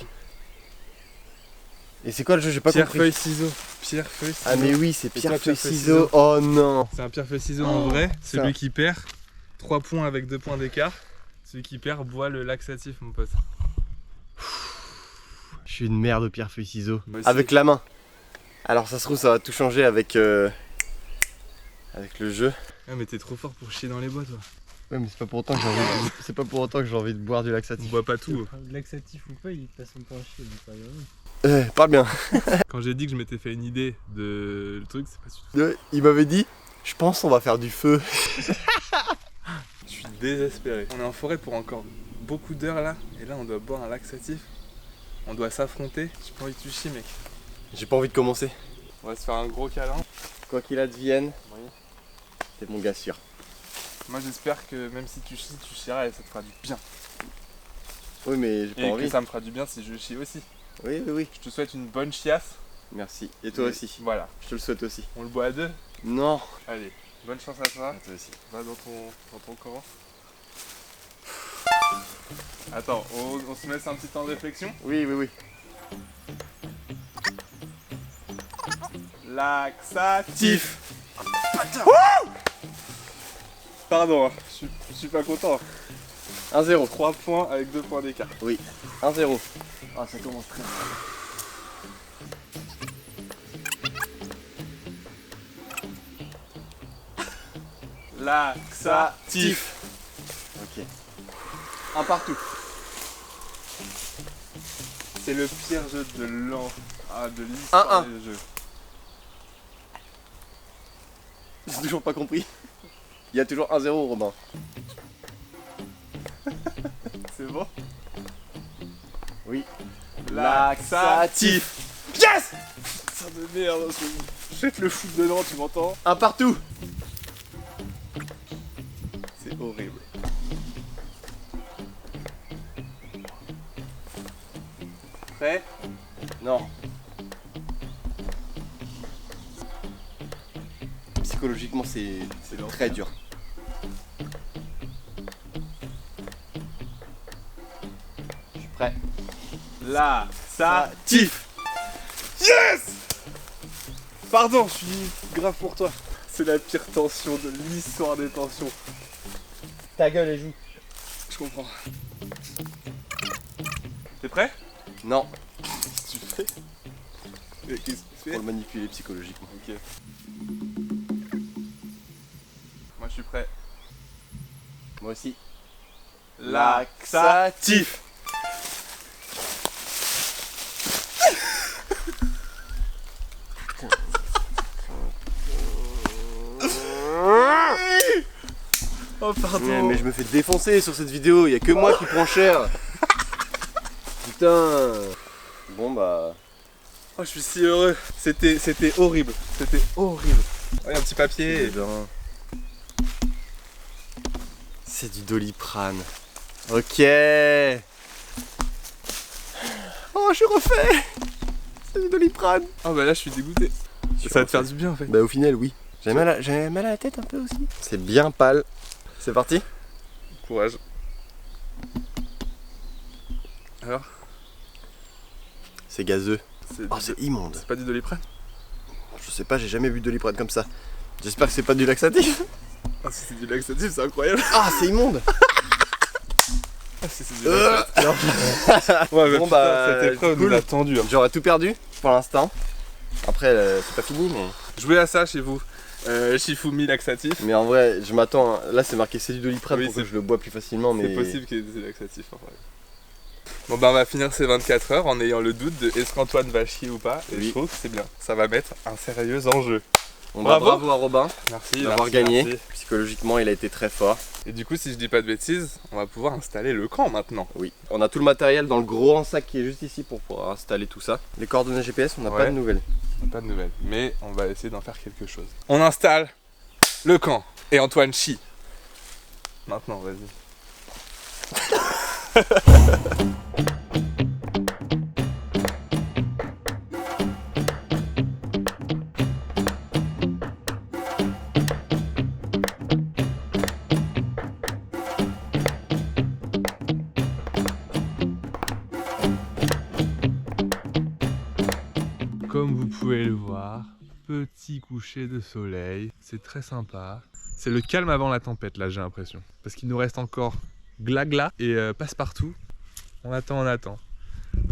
Et c'est quoi le jeu? J'ai pas Pierre, compris. feuille, ciseaux. Pierre, feuille, ciseaux. Ah mais oui, c'est Et toi, pierre, feuille, pierre, feuille, ciseaux. Oh non. C'est un pierre, feuille, ciseaux en vrai. Celui qui perd, 3 points avec 2 points d'écart. Celui qui perd boit le laxatif, mon pote. Je suis une merde au pierre, feuille, ciseaux. Moi aussi. Avec la main. Alors ça se trouve, ça va tout changer avec le jeu. Ah, mais t'es trop fort pour chier dans les bois, toi. Ouais, mais c'est pas pour autant que j'ai envie de... c'est pas pour autant que j'ai envie de boire du On laxatif. boit pas tout. Laxatif ou pas, il passe son temps à chier, donc pas grave. Parle bien. Quand j'ai dit que je m'étais fait une idée de le truc, c'est pas du tout. Il m'avait dit, je pense on va faire du feu. Je suis désespéré. On est en forêt pour encore beaucoup d'heures là, et là on doit boire un laxatif. On doit s'affronter. J'ai pas envie que tu chies, mec. J'ai pas envie de commencer. On va se faire un gros câlin. Quoi qu'il advienne, Oui. t'es mon gars sûr. Moi j'espère que même si tu chies, tu chieras et ça te fera du bien. Oui, mais j'ai pas Et que envie. ça me fera du bien si je chie aussi. Oui, oui, oui. Je te souhaite une bonne chiasse. Merci. Et toi aussi. Voilà. Je te le souhaite aussi. On le boit à 2. Non. Allez, bonne chance à toi. Toi aussi. Va dans ton camp. Attends, on se laisse un petit temps de réflexion. Oui, oui, oui. Laxatif. Pardon, hein, je suis pas content. 1-0. 3 points avec 2 points d'écart. 1-0. Ah, ça commence très bien. Laxatif. Ok. Un partout. C'est le pire jeu de l'histoire 1-1. des jeux. J'ai toujours pas compris. Il y a toujours 1-0, Robin. C'est bon? Oui. Laxatif. Yes! Putain de merde, jette le foot dedans, tu m'entends? Un partout. C'est horrible. Prêt? Non. Psychologiquement, c'est très dur. Je suis prêt. Laxatif. Yes! Pardon, je suis grave pour toi. C'est la pire tension de l'histoire des tensions. Ta gueule et joue. Je comprends. T'es prêt? Non. Qu'est-ce que tu fais? Mais qu'est-ce que tu Pour fais? le manipuler psychologiquement. Ok. Moi je suis prêt. Moi aussi. Laxatif. Oh Oh, pardon. Mais je me fais défoncer sur cette vidéo, y a que moi qui prends cher. Putain. Bon bah... Oh, je suis si heureux. C'était horrible. C'était horrible. Oh, y a un petit papier. C'est du Doliprane. Ok. Oh, je suis refait. C'est du Doliprane. Oh bah là, je suis dégoûté. Ça va te faire du bien en fait. Bah au final, oui. J'avais mal à la tête un peu aussi. C'est bien pâle. C'est parti. Courage. Alors, C'est gazeux. c'est Oh, c'est immonde. c'est pas du Doliprane? Je sais pas, j'ai jamais vu de Doliprane comme ça. J'espère que c'est pas du laxatif. Ah, si c'est du laxatif, c'est incroyable. Ah, c'est immonde. Ah, si c'est du laxatif. Ouais, mais Bon, putain, bah, cette épreuve cool. nous a tendu. Hein. J'aurais tout perdu pour l'instant. Après, c'est pas fini, mais... Jouez à ça chez vous. Shifumi laxatif. Mais en vrai, je m'attends... Là, c'est marqué c'est du Doliprane Oui, pour que c'est- je le bois plus facilement, mais... C'est possible qu'il y ait des laxatifs en vrai. Bon bah on va finir ces 24 heures en ayant le doute de est-ce qu'Antoine va chier ou pas. Et Oui. je trouve que c'est bien. Ça va mettre un sérieux enjeu. Bon, bah, Bravo. bravo à Robin Merci d'avoir merci, gagné. merci. Psychologiquement, il a été très fort. Et du coup, si je dis pas de bêtises, on va pouvoir installer le camp maintenant. Oui. On a tout le matériel dans le gros en sac qui est juste ici pour pouvoir installer tout ça. Les coordonnées GPS, on n'a Ouais. pas de nouvelles. On n'a pas de nouvelles, mais on va essayer d'en faire quelque chose. On installe le camp et Antoine chie. Maintenant, vas-y. Comme vous pouvez le voir, petit coucher de soleil, c'est très sympa. C'est le calme avant la tempête là, j'ai l'impression. Parce qu'il nous reste encore Glagla et Passepartout. On attend.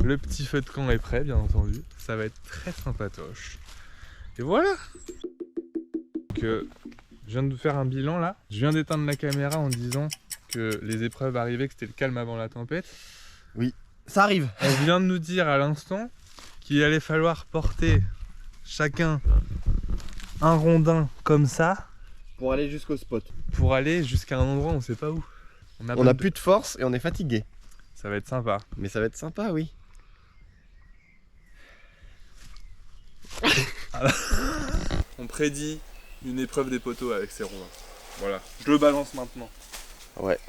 Le petit feu de camp est prêt, bien entendu. Ça va être très sympatoche. Et voilà. Donc, je viens de faire un bilan là. Je viens d'éteindre la caméra en disant que les épreuves arrivaient, que c'était le calme avant la tempête. Ça arrive. On vient de nous dire à l'instant qu'il allait falloir porter chacun un rondin comme ça Pour aller jusqu'au spot. pour aller jusqu'à un endroit on ne sait pas où. On a plus de force et on est fatigué. Ça va être sympa. Mais ça va être sympa, oui. On prédit une épreuve des poteaux avec ces rondins. Voilà, je le balance maintenant. Ouais.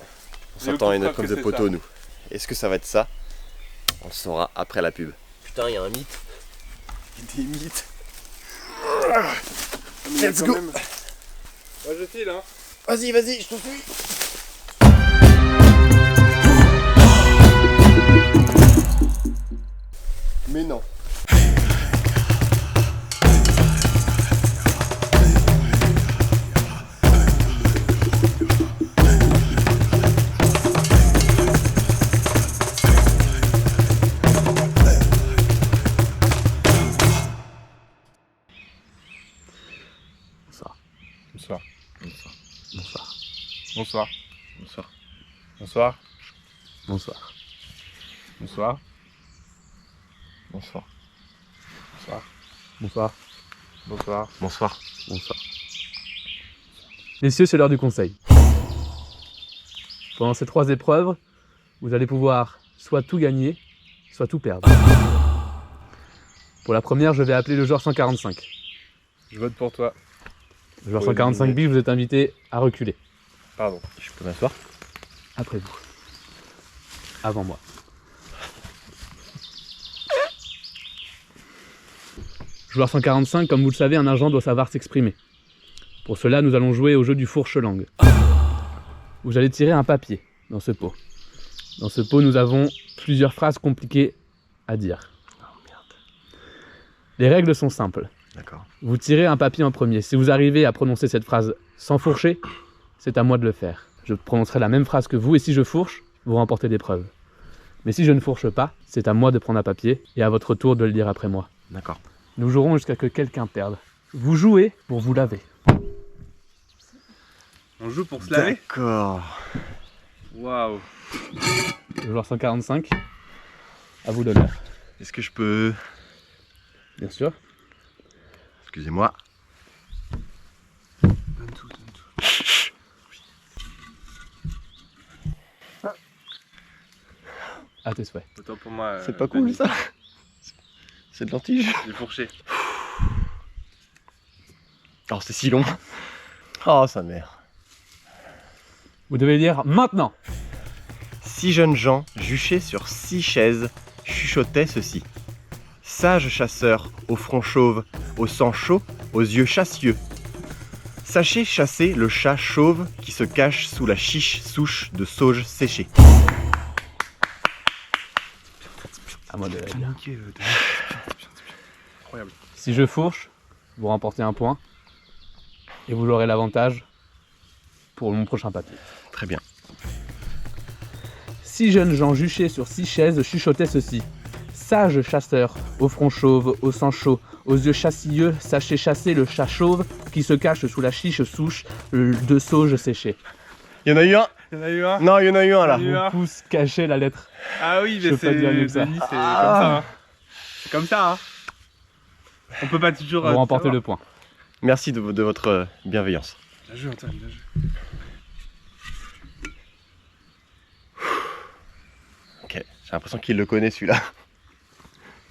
On Et s'attend à une aucune épreuve preuve de que c'est poteau, ça. nous. Est-ce que ça va être ça? On le saura après la pub. Putain, il y a un mythe. Des mythes. Let's go. Moi je file hein. Vas-y, je te suis. Mais non. Bonsoir. Bonsoir. Bonsoir. Bonsoir. Bonsoir. Bonsoir. Bonsoir. Bonsoir. Bonsoir. Bonsoir. Bonsoir. Bonsoir. Bonsoir. Messieurs, c'est l'heure du conseil. Pendant ces 3 épreuves, vous allez pouvoir soit tout gagner, soit tout perdre. Pour la première, je vais appeler le joueur 145. Je vote pour toi. Le joueur Oui, 145 bis, vous êtes invité à reculer. Pardon. Je peux m'asseoir? Après vous. Avant moi. Joueur 145, comme vous le savez, un agent doit savoir s'exprimer. Pour cela, nous allons jouer au jeu du fourche-langue. Vous allez tirer un papier dans ce pot. Dans ce pot, nous avons plusieurs phrases compliquées à dire. Les règles sont simples. D'accord. Vous tirez un papier en premier. Si vous arrivez à prononcer cette phrase sans fourcher, c'est à moi de le faire. Je prononcerai la même phrase que vous et si je fourche, vous remportez l'épreuve. Mais si je ne fourche pas, c'est à moi de prendre un papier et à votre tour de le dire après moi. D'accord. Nous jouerons jusqu'à ce que quelqu'un perde. Vous jouez pour vous laver. On joue pour se D'accord. Waouh. Le joueur 145, à vous l'honneur. Est-ce que je peux... Bien sûr. Excusez-moi. À tes souhaits. Autant pour moi. C'est pas cool Denis. ça. C'est de l'antige. J'ai fourché. Oh, c'est si long. Oh, sa mère. Vous devez lire maintenant. 6 jeunes gens, juchés sur 6 chaises, chuchotaient ceci. Sages chasseurs, au front chauve, au sang chaud, aux yeux chassieux. Sachez chasser le chat chauve qui se cache sous la chiche souche de sauge séchée. À moi de la lire. Incroyable. Si je fourche, vous remportez un point. Et vous aurez l'avantage pour mon prochain papier. Très bien. 6 jeunes gens juchés sur 6 chaises chuchotaient ceci. Sages chasseurs, au front chauve, au sang chaud, aux yeux chassilleux, sachez chasser le chat chauve qui se cache sous la chiche souche de sauge séchée. Il y en a eu un. Il y en a eu un. Non, il y en a eu un là. Il y en a eu un. Mon pouce cachait la lettre. Ah oui, Je mais peux pas dire mieux que ça. Denis, c'est comme ça. Hein. C'est comme ça. Hein. On peut pas toujours. Vous remportez le point. Merci de votre bienveillance. Bien joué, Antoine, bien joué. Ok, j'ai l'impression qu'il le connaît celui-là.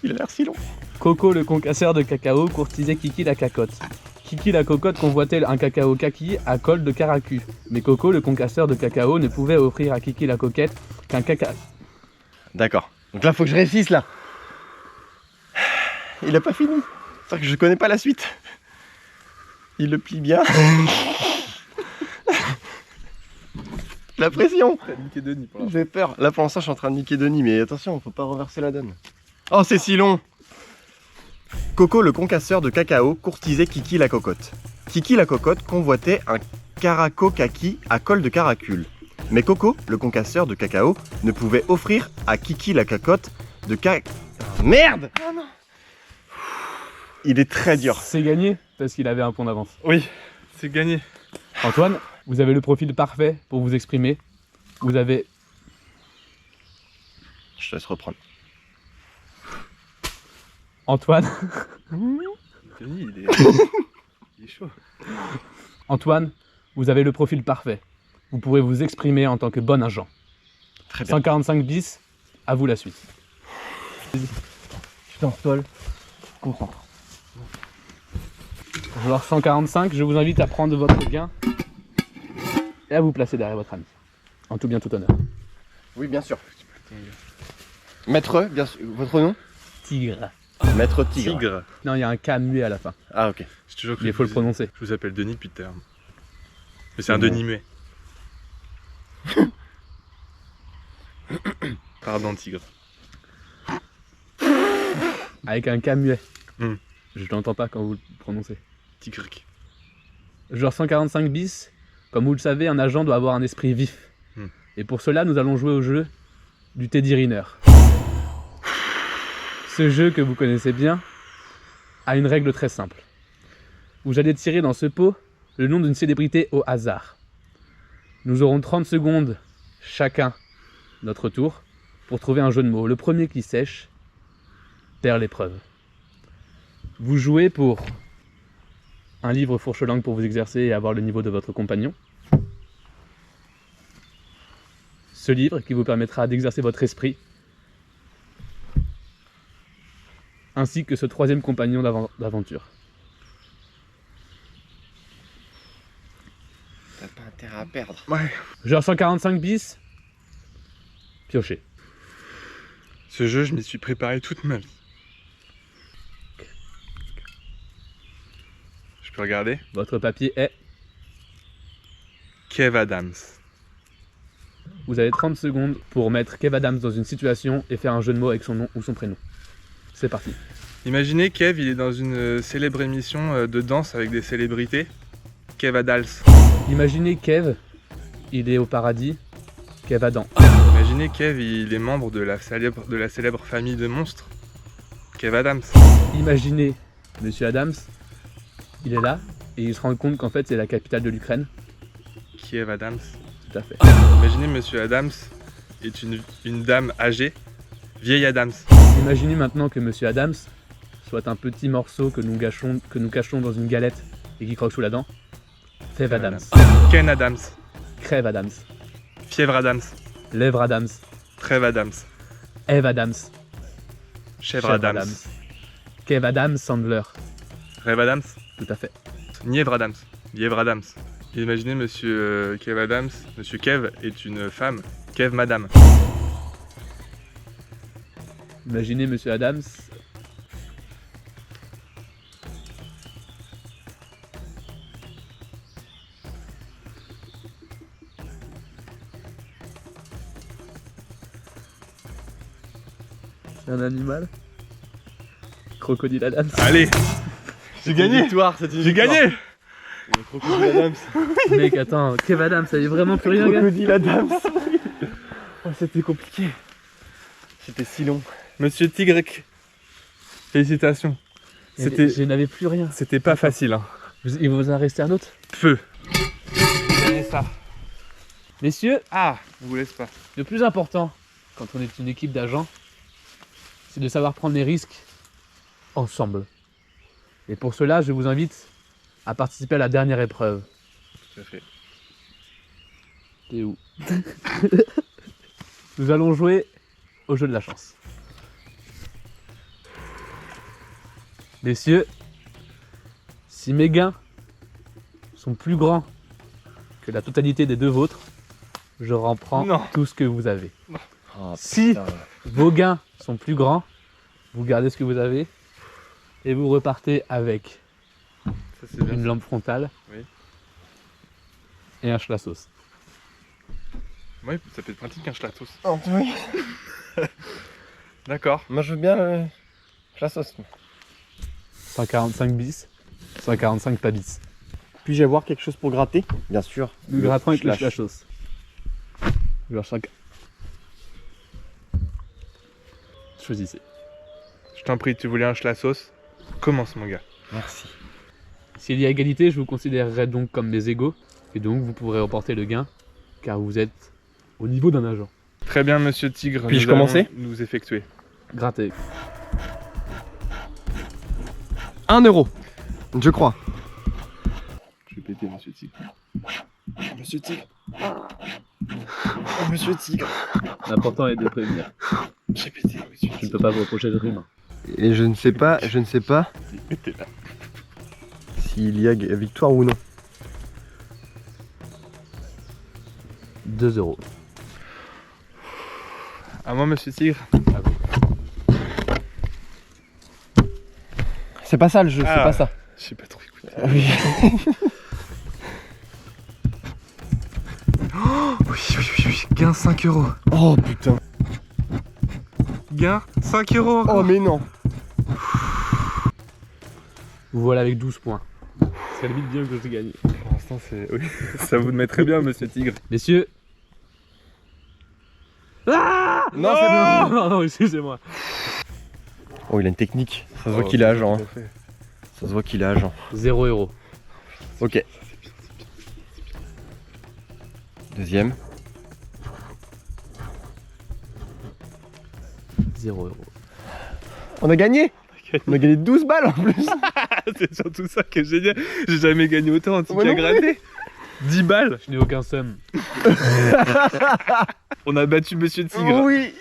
Il a l'air si long. Coco le concasseur de cacao courtisait Kiki la cacotte. Kiki la cocotte convoitait un cacao kaki à col de caracu. Mais Coco le concasseur de cacao ne pouvait offrir à Kiki la coquette qu'un caca... D'accord. Donc là, faut que je réussisse là. Il a pas fini. C'est vrai que je connais pas la suite. Il le plie bien. La pression. T'as niqué Denis pour l'instant. J'ai peur. Là, pour l'instant, je suis en train de niquer Denis, mais attention, faut pas renverser la donne. Oh, c'est si long. Coco le concasseur de cacao courtisait Kiki la cocotte. Kiki la cocotte convoitait un caraco kaki à col de caracule. Mais Coco, le concasseur de cacao, ne pouvait offrir à Kiki la cocotte de Merde. Oh non. Il est très dur. C'est gagné parce qu'il avait un point d'avance. Oui, c'est gagné. Antoine, vous avez le profil parfait pour vous exprimer. Vous avez... Je te laisse reprendre. Antoine, Denis, il est chaud. Antoine, vous avez le profil parfait. Vous pourrez vous exprimer en tant que bon agent. Très bien. 145 bis, à vous la suite. Putain, Paul. Concentre. Joueur 145, je vous invite à prendre votre gain et à vous placer derrière votre ami. En tout bien, tout honneur. Oui, bien sûr. Maître, bien sûr. Votre nom? Tigre. Maître Tigre. Tigre. Non, il y a un K muet à la fin. Ah, ok. J'ai toujours cru Il que faut le vous- prononcer. Je vous appelle Denis depuis tout à l'heure. Mais c'est un bon. Denis muet. Pardon, Tigre. Avec un K muet. Hmm. Je l'entends pas quand vous le prononcez. Tigre. Joueur 145 bis, comme vous le savez, un agent doit avoir un esprit vif. Hmm. Et pour cela, nous allons jouer au jeu du Teddy Riner. Ce jeu que vous connaissez bien a une règle très simple. Vous allez tirer dans ce pot le nom d'une célébrité au hasard. Nous aurons 30 secondes chacun, notre tour, pour trouver un jeu de mots. Le premier qui sèche perd l'épreuve. Vous jouez pour un livre fourche-langue pour vous exercer et avoir le niveau de votre compagnon. Ce livre qui vous permettra d'exercer votre esprit, ainsi que ce troisième compagnon d'aventure. T'as pas intérêt à perdre. Ouais. Genre 145 bis, piochez. Ce jeu, je m'y suis préparé toute ma vie. Je peux regarder? Votre papier est... Kev Adams. Vous avez 30 secondes pour mettre Kev Adams dans une situation et faire un jeu de mots avec son nom ou son prénom. C'est parti. Imaginez Kev, il est dans une célèbre émission de danse avec des célébrités. Kev Adams. Imaginez Kev, il est au paradis, Kev Adam. Imaginez Kev, il est membre de la célèbre famille de monstres. Kev Adams. Imaginez Monsieur Adams, il est là et il se rend compte qu'en fait c'est la capitale de l'Ukraine. Kev Adams. Tout à fait. Imaginez Monsieur Adams est une dame âgée, vieille Adams. Imaginez maintenant que Monsieur Adams soit un petit morceau que nous cachons dans une galette et qui croque sous la dent. Fève Adams. Ken Adams. Crève Adams. Fièvre Adams. Lèvre Adams. Trêve Adams. Eve Adams. Chèvre Adams. Kev Adams Sandler. Rêve Adams. Tout à fait. Nièvre Adams. Lièvre Adams. Imaginez monsieur Kev Adams. Monsieur Kev est une femme. Kev Madame. Imaginez Monsieur Adams. C'est un animal. Crocodile Adams. Allez. J'ai gagné. Victoire, c'est une J'ai gagné. Crocodile Adams. Mec, attends, Kev Adams, ça y est vraiment plus rien, gars. Crocodile Adams. Oh, c'était compliqué. C'était si long. Monsieur Tigre. Félicitations. Je n'avais plus rien. C'était pas facile. Hein. Il vous en resté un autre? Feu. J'ai gagné ça. Messieurs, Ah, on vous laisse pas. le plus important, quand on est une équipe d'agents, c'est de savoir prendre les risques ensemble. Et pour cela, je vous invite à participer à la dernière épreuve. Tout à fait. T'es où? Nous allons jouer au jeu de la chance. Messieurs, si mes gains sont plus grands que la totalité des deux vôtres, je reprends Non. tout ce que vous avez. Oh, Si putain. vos gains sont plus grands, vous gardez ce que vous avez et vous repartez avec Ça c'est bien. une lampe frontale Oui. et un schlassos. Oui, ça peut être pratique un schlatos. Oh, oui. D'accord. Moi je veux bien la sauce. 145 bis, 145 pas bis. Puis-je avoir quelque chose pour gratter? Bien sûr. Le gratin avec le slash. schlassos. Alors chaque... Choisissez. Je t'en prie, tu voulais un schlasos? Commence mon gars. Merci. S'il y a égalité, je vous considérerai donc comme des égaux et donc vous pourrez remporter le gain car vous êtes au niveau d'un agent. Très bien monsieur Tigre. Puis-je nous allons commencer? Nous effectuer. Grattez. 1 euro. Je crois. Je vais péter monsieur Tigre. Monsieur Tigre. Oh, monsieur Tigre. L'important est de prévenir. J'ai pété monsieur Je ne peux pas vous reprocher d'être humain. Et je ne sais pas Pété là. s'il y a victoire ou non. 2 euros. À moi monsieur Tigre. C'est pas ça le jeu, Ah. c'est pas ça. J'ai pas trop écouté. Oui. Oui. Gain 5 euros. Oh putain. Gain 5 euros. Oh mais non. Vous voilà avec 12 points. C'est limite bien que je gagne. Pour l'instant c'est. Oui. Ça vous met très bien monsieur Tigre. Messieurs. Ah Non, c'est bon. Non, non, excusez-moi. Oh il a une technique. Ça se voit qu'il est agent. Tout Hein. à fait. Ça se voit qu'il est agent. 0 euros. Ok. Deuxième. 0 euros. On a gagné. On a gagné 12 balles en plus. C'est surtout ça qui est génial. J'ai jamais gagné autant en Moi ticket non plus. gratté. 10 balles. Je n'ai aucun somme. On a battu monsieur Tigre. Oui.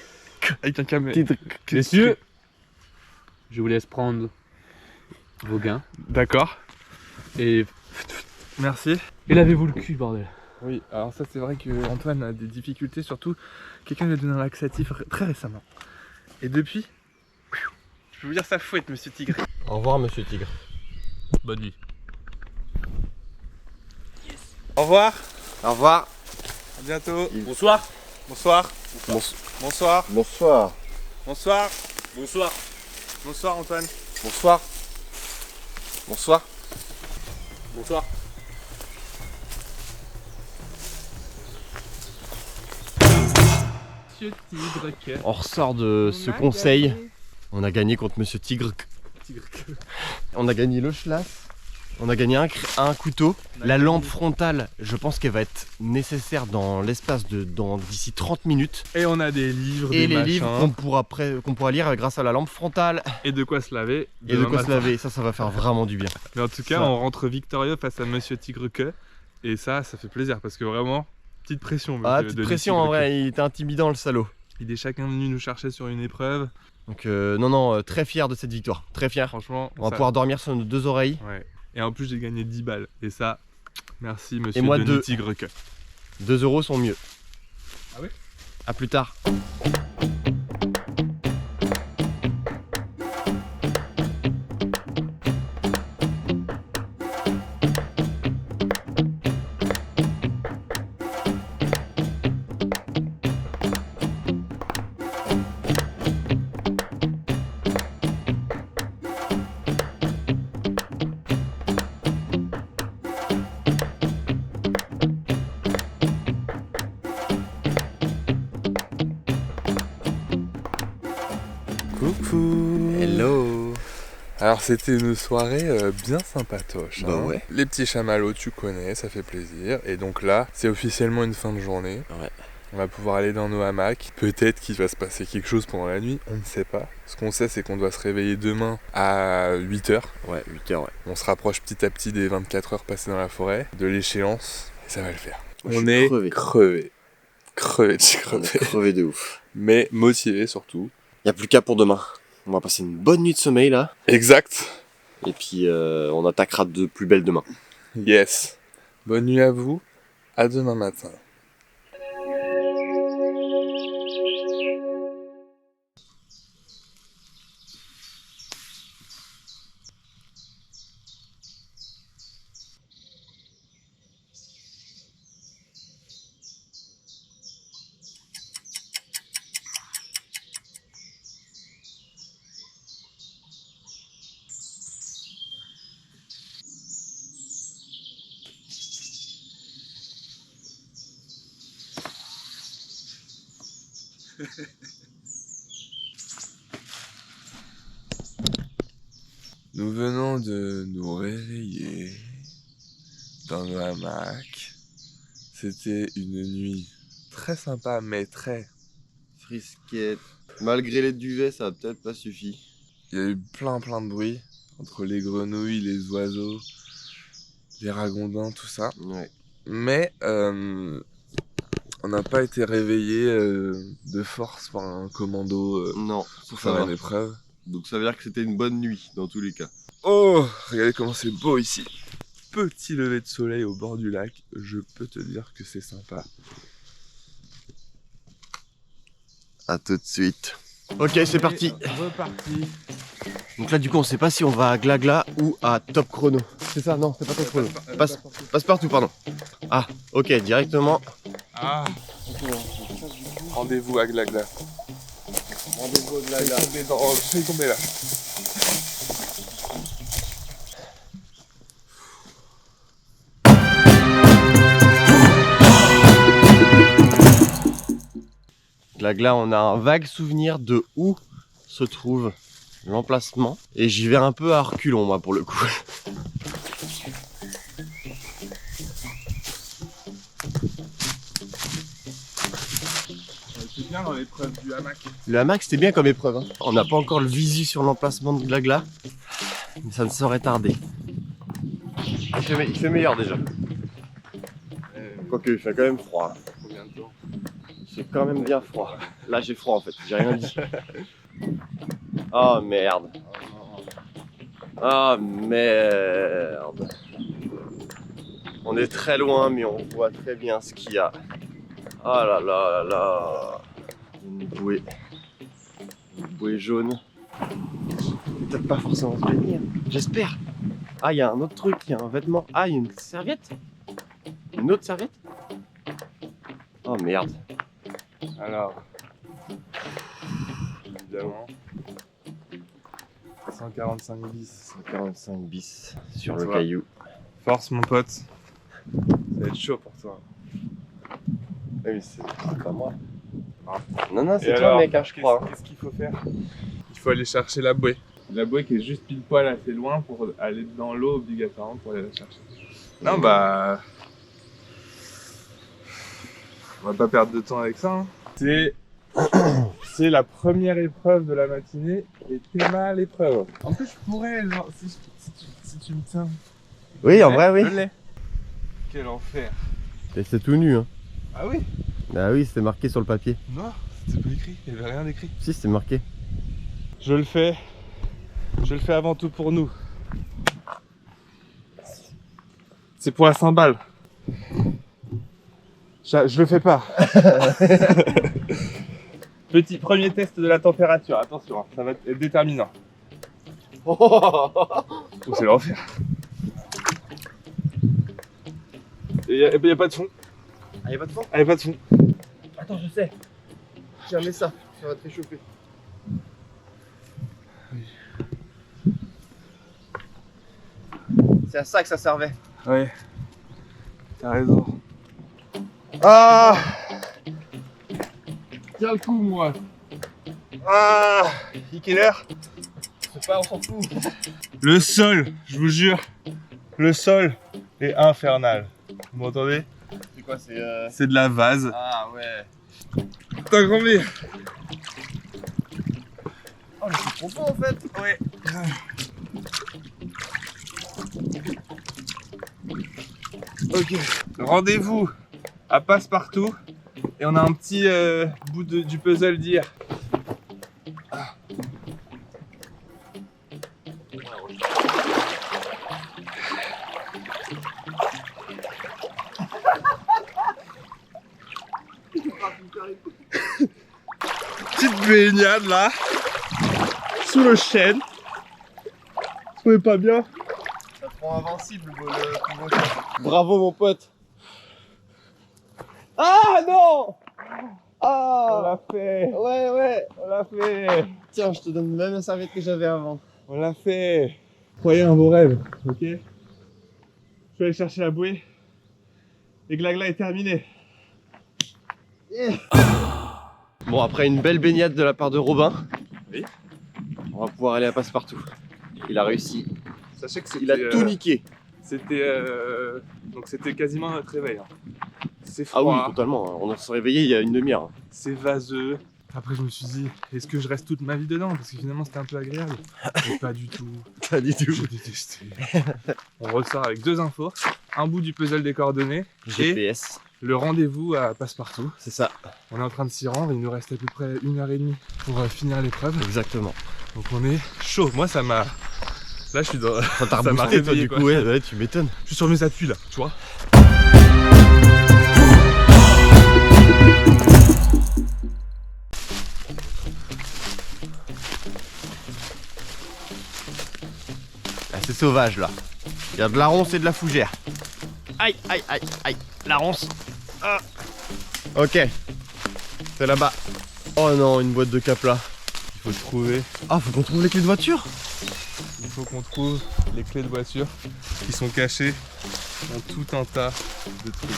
Avec un caméra. Titre. Messieurs, je vous laisse prendre vos gains. D'accord. Et Merci. lavez-vous le cul, bordel. Oui, alors ça c'est vrai que Antoine a des difficultés, surtout quelqu'un lui a donné un laxatif très récemment. Et depuis, je peux vous dire ça fouette monsieur Tigre. Au revoir monsieur Tigre. Bonne nuit. Au revoir, Au revoir. à bientôt. Bonsoir. Bonsoir. Bonsoir. Bonsoir. Bonsoir. Bonsoir. Bonsoir Antoine. Bonsoir. Bonsoir. Bonsoir. Monsieur Tigre, que... On ressort de ce conseil. On a gagné contre monsieur Tigre. On a gagné le schlass. On a gagné un couteau. La lampe frontale, je pense qu'elle va être nécessaire dans l'espace de d'ici 30 minutes. Et on a des livres, Et des les livres machins, qu'on pourra lire grâce à la lampe frontale. et de quoi se laver. Et de demain quoi se matin. laver. Ça va faire vraiment du bien. Mais en tout cas, Ça. on rentre victorieux face à monsieur Tigre que. Et ça fait plaisir parce que vraiment, petite pression. Ah, de petite lui pression Tigre en que. vrai, il était intimidant le salaud. Il est chacun venu nous chercher sur une épreuve. Donc non, très fier de cette victoire, très fier. Franchement, On va pouvoir dormir sur nos 2 oreilles. Ouais. Et en plus, j'ai gagné 10 balles. Et ça, merci monsieur Et moi, Denis 2. Tigreque. 2 € sont mieux. Ah oui? À plus tard. Coucou. Hello. Alors c'était une soirée bien sympatoche. Bah ouais. Les petits chamallows, tu connais, ça fait plaisir. Et donc là, c'est officiellement une fin de journée. Ouais. On va pouvoir aller dans nos hamacs. Peut-être qu'il va se passer quelque chose pendant la nuit, on ne sait pas. Ce qu'on sait, c'est qu'on doit se réveiller demain à 8h. Ouais, 8h, ouais. On se rapproche petit à petit des 24 heures passées dans la forêt, de l'échéance, et ça va le faire. Moi, je On suis est crevé. crevé. Crevé de chez On est crevé. crevé de ouf. Mais motivé surtout. Y a plus qu'à pour demain. On va passer une bonne nuit de sommeil là. Exact. Et puis on attaquera de plus belle demain. Yes. Bonne nuit à vous. À demain matin. Nous venons de nous réveiller dans nos hamacs. C'était une nuit très sympa, mais très... Frisquette. Malgré les duvets, ça a peut-être pas suffi. Il y a eu plein de bruit entre les grenouilles, les oiseaux, les ragondins, tout ça. Ouais. Mais on n'a pas été réveillé de force par un commando Non, pour ça faire va. une épreuve. Donc ça veut dire que c'était une bonne nuit dans tous les cas. Oh, regardez comment c'est beau ici. Petit lever de soleil au bord du lac, je peux te dire que c'est sympa. À tout de suite. Ok, c'est parti. Reparti. Donc là du coup on sait pas si on va à Glagla ou à Top Chrono. C'est ça, non, c'est pas Top Chrono. Passe partout, pardon. Ah, ok, directement. Ah. Rendez-vous à Glagla. Rendez-vous à Glagla. Fais tomber là. Glagla, on a un vague souvenir de où se trouve l'emplacement. Et j'y vais un peu à reculons moi pour le coup. C'est bien dans l'épreuve du hamac. Le hamac c'était bien comme épreuve. Hein. On n'a pas encore le visu sur l'emplacement de Glagla. Mais ça ne saurait tarder. Il fait meilleur déjà. Quoique il fait quand même froid. Combien de temps? Il fait quand même bien froid. Là j'ai froid en fait, j'ai rien dit. Oh merde. Oh merde. On est très loin mais on voit très bien ce qu'il y a. Oh là là là là. Une bouée jaune. Peut-être pas forcément se baigner. J'espère. Ah, il y a un autre truc, il y a un vêtement. Ah, il y a une serviette. Une autre serviette. Oh merde. Alors, évidemment, 145 bis. 145 bis sur Ça le va. caillou. Force mon pote. Ça va être chaud pour toi. Ah oui, c'est pas moi. Non, non, c'est Et toi alors, mec, hein, je crois. Qu'est-ce qu'il faut faire? Il faut aller chercher la bouée. La bouée qui est juste pile poil assez loin pour aller dans l'eau obligatoirement pour aller la chercher. Non bah... On va pas perdre de temps avec ça. Hein. C'est la première épreuve de la matinée et t'es mal l'épreuve. En plus je pourrais, genre, si tu me tiens. Oui, en vrai, oui. Je l'ai. Quel enfer. Et c'est tout nu, hein. Ah oui? Ah oui, c'était marqué sur le papier. Noir, C'était pas écrit, il n'y avait rien d'écrit. Si, c'était marqué. Je le fais avant tout pour nous. C'est pour la cymbale. Je le fais pas. Petit premier test de la température, attention, ça va être déterminant. Oh, c'est l'enfer. Il n'y a pas de fond. Ah, y'a pas de fond? Ah, y a pas de fond. Attends, je sais. Tiens, mets ça va te réchauffer. C'est à ça que ça servait. Ouais. T'as raison. Ah! Tiens le coup, moi. Ah, quelle heure? C'est pas, on s'en fout. Le sol, je vous jure, le sol est infernal. Vous m'entendez? C'est quoi, c'est C'est de la vase. Ah ouais. Putain, grand-mère. Oh, mais c'est trop beau en fait. Ouais. Ok. Rendez-vous à Passepartout et on a un petit bout du puzzle d'hier. Petite baignade là, sous le chêne. On est pas bien. Ça prend invincible le Bravo mon pote. Ah non! On Ah! l'a fait, Ouais. on l'a fait, Tiens, je te donne la même serviette que j'avais avant. on l'a fait. Croyez un beau rêve, ok? Je vais aller chercher la bouée. Et Glagla est terminé. Bon, après une belle baignade de la part de Robin, Oui. on va pouvoir aller à Passepartout. Il a réussi. Sachez que Il a tout niqué. Donc c'était quasiment notre réveil. C'est Ah froid, oui, totalement. On s'est réveillé il y a une demi-heure. c'est vaseux. Après je me suis dit, est-ce que je reste toute ma vie dedans? Parce que finalement c'était un peu agréable. Mais pas du tout. Pas du tout. J'ai détesté. On ressort avec 2 infos. Un bout du puzzle des coordonnées et GPS. le rendez-vous à Passepartout. C'est ça. On est en train de s'y rendre, il nous reste à peu près 1h30 pour finir l'épreuve. Exactement. Donc on est chaud. Moi ça m'a... Là je suis dans... Enfin, t'as Ça m'a reboosté toi réveillé, du quoi. coup, ouais, tu m'étonnes. Je suis sur mes appuis là, tu vois. Ah, c'est sauvage là. Il y a de la ronce et de la fougère. Aïe, la ronce. Ah. Ok. C'est là-bas. Oh non, une boîte de Capla. Il faut trouver... Ah, faut qu'on trouve les clés de voiture. Il faut qu'on trouve les clés de voiture qui sont cachées dans tout un tas de trucs.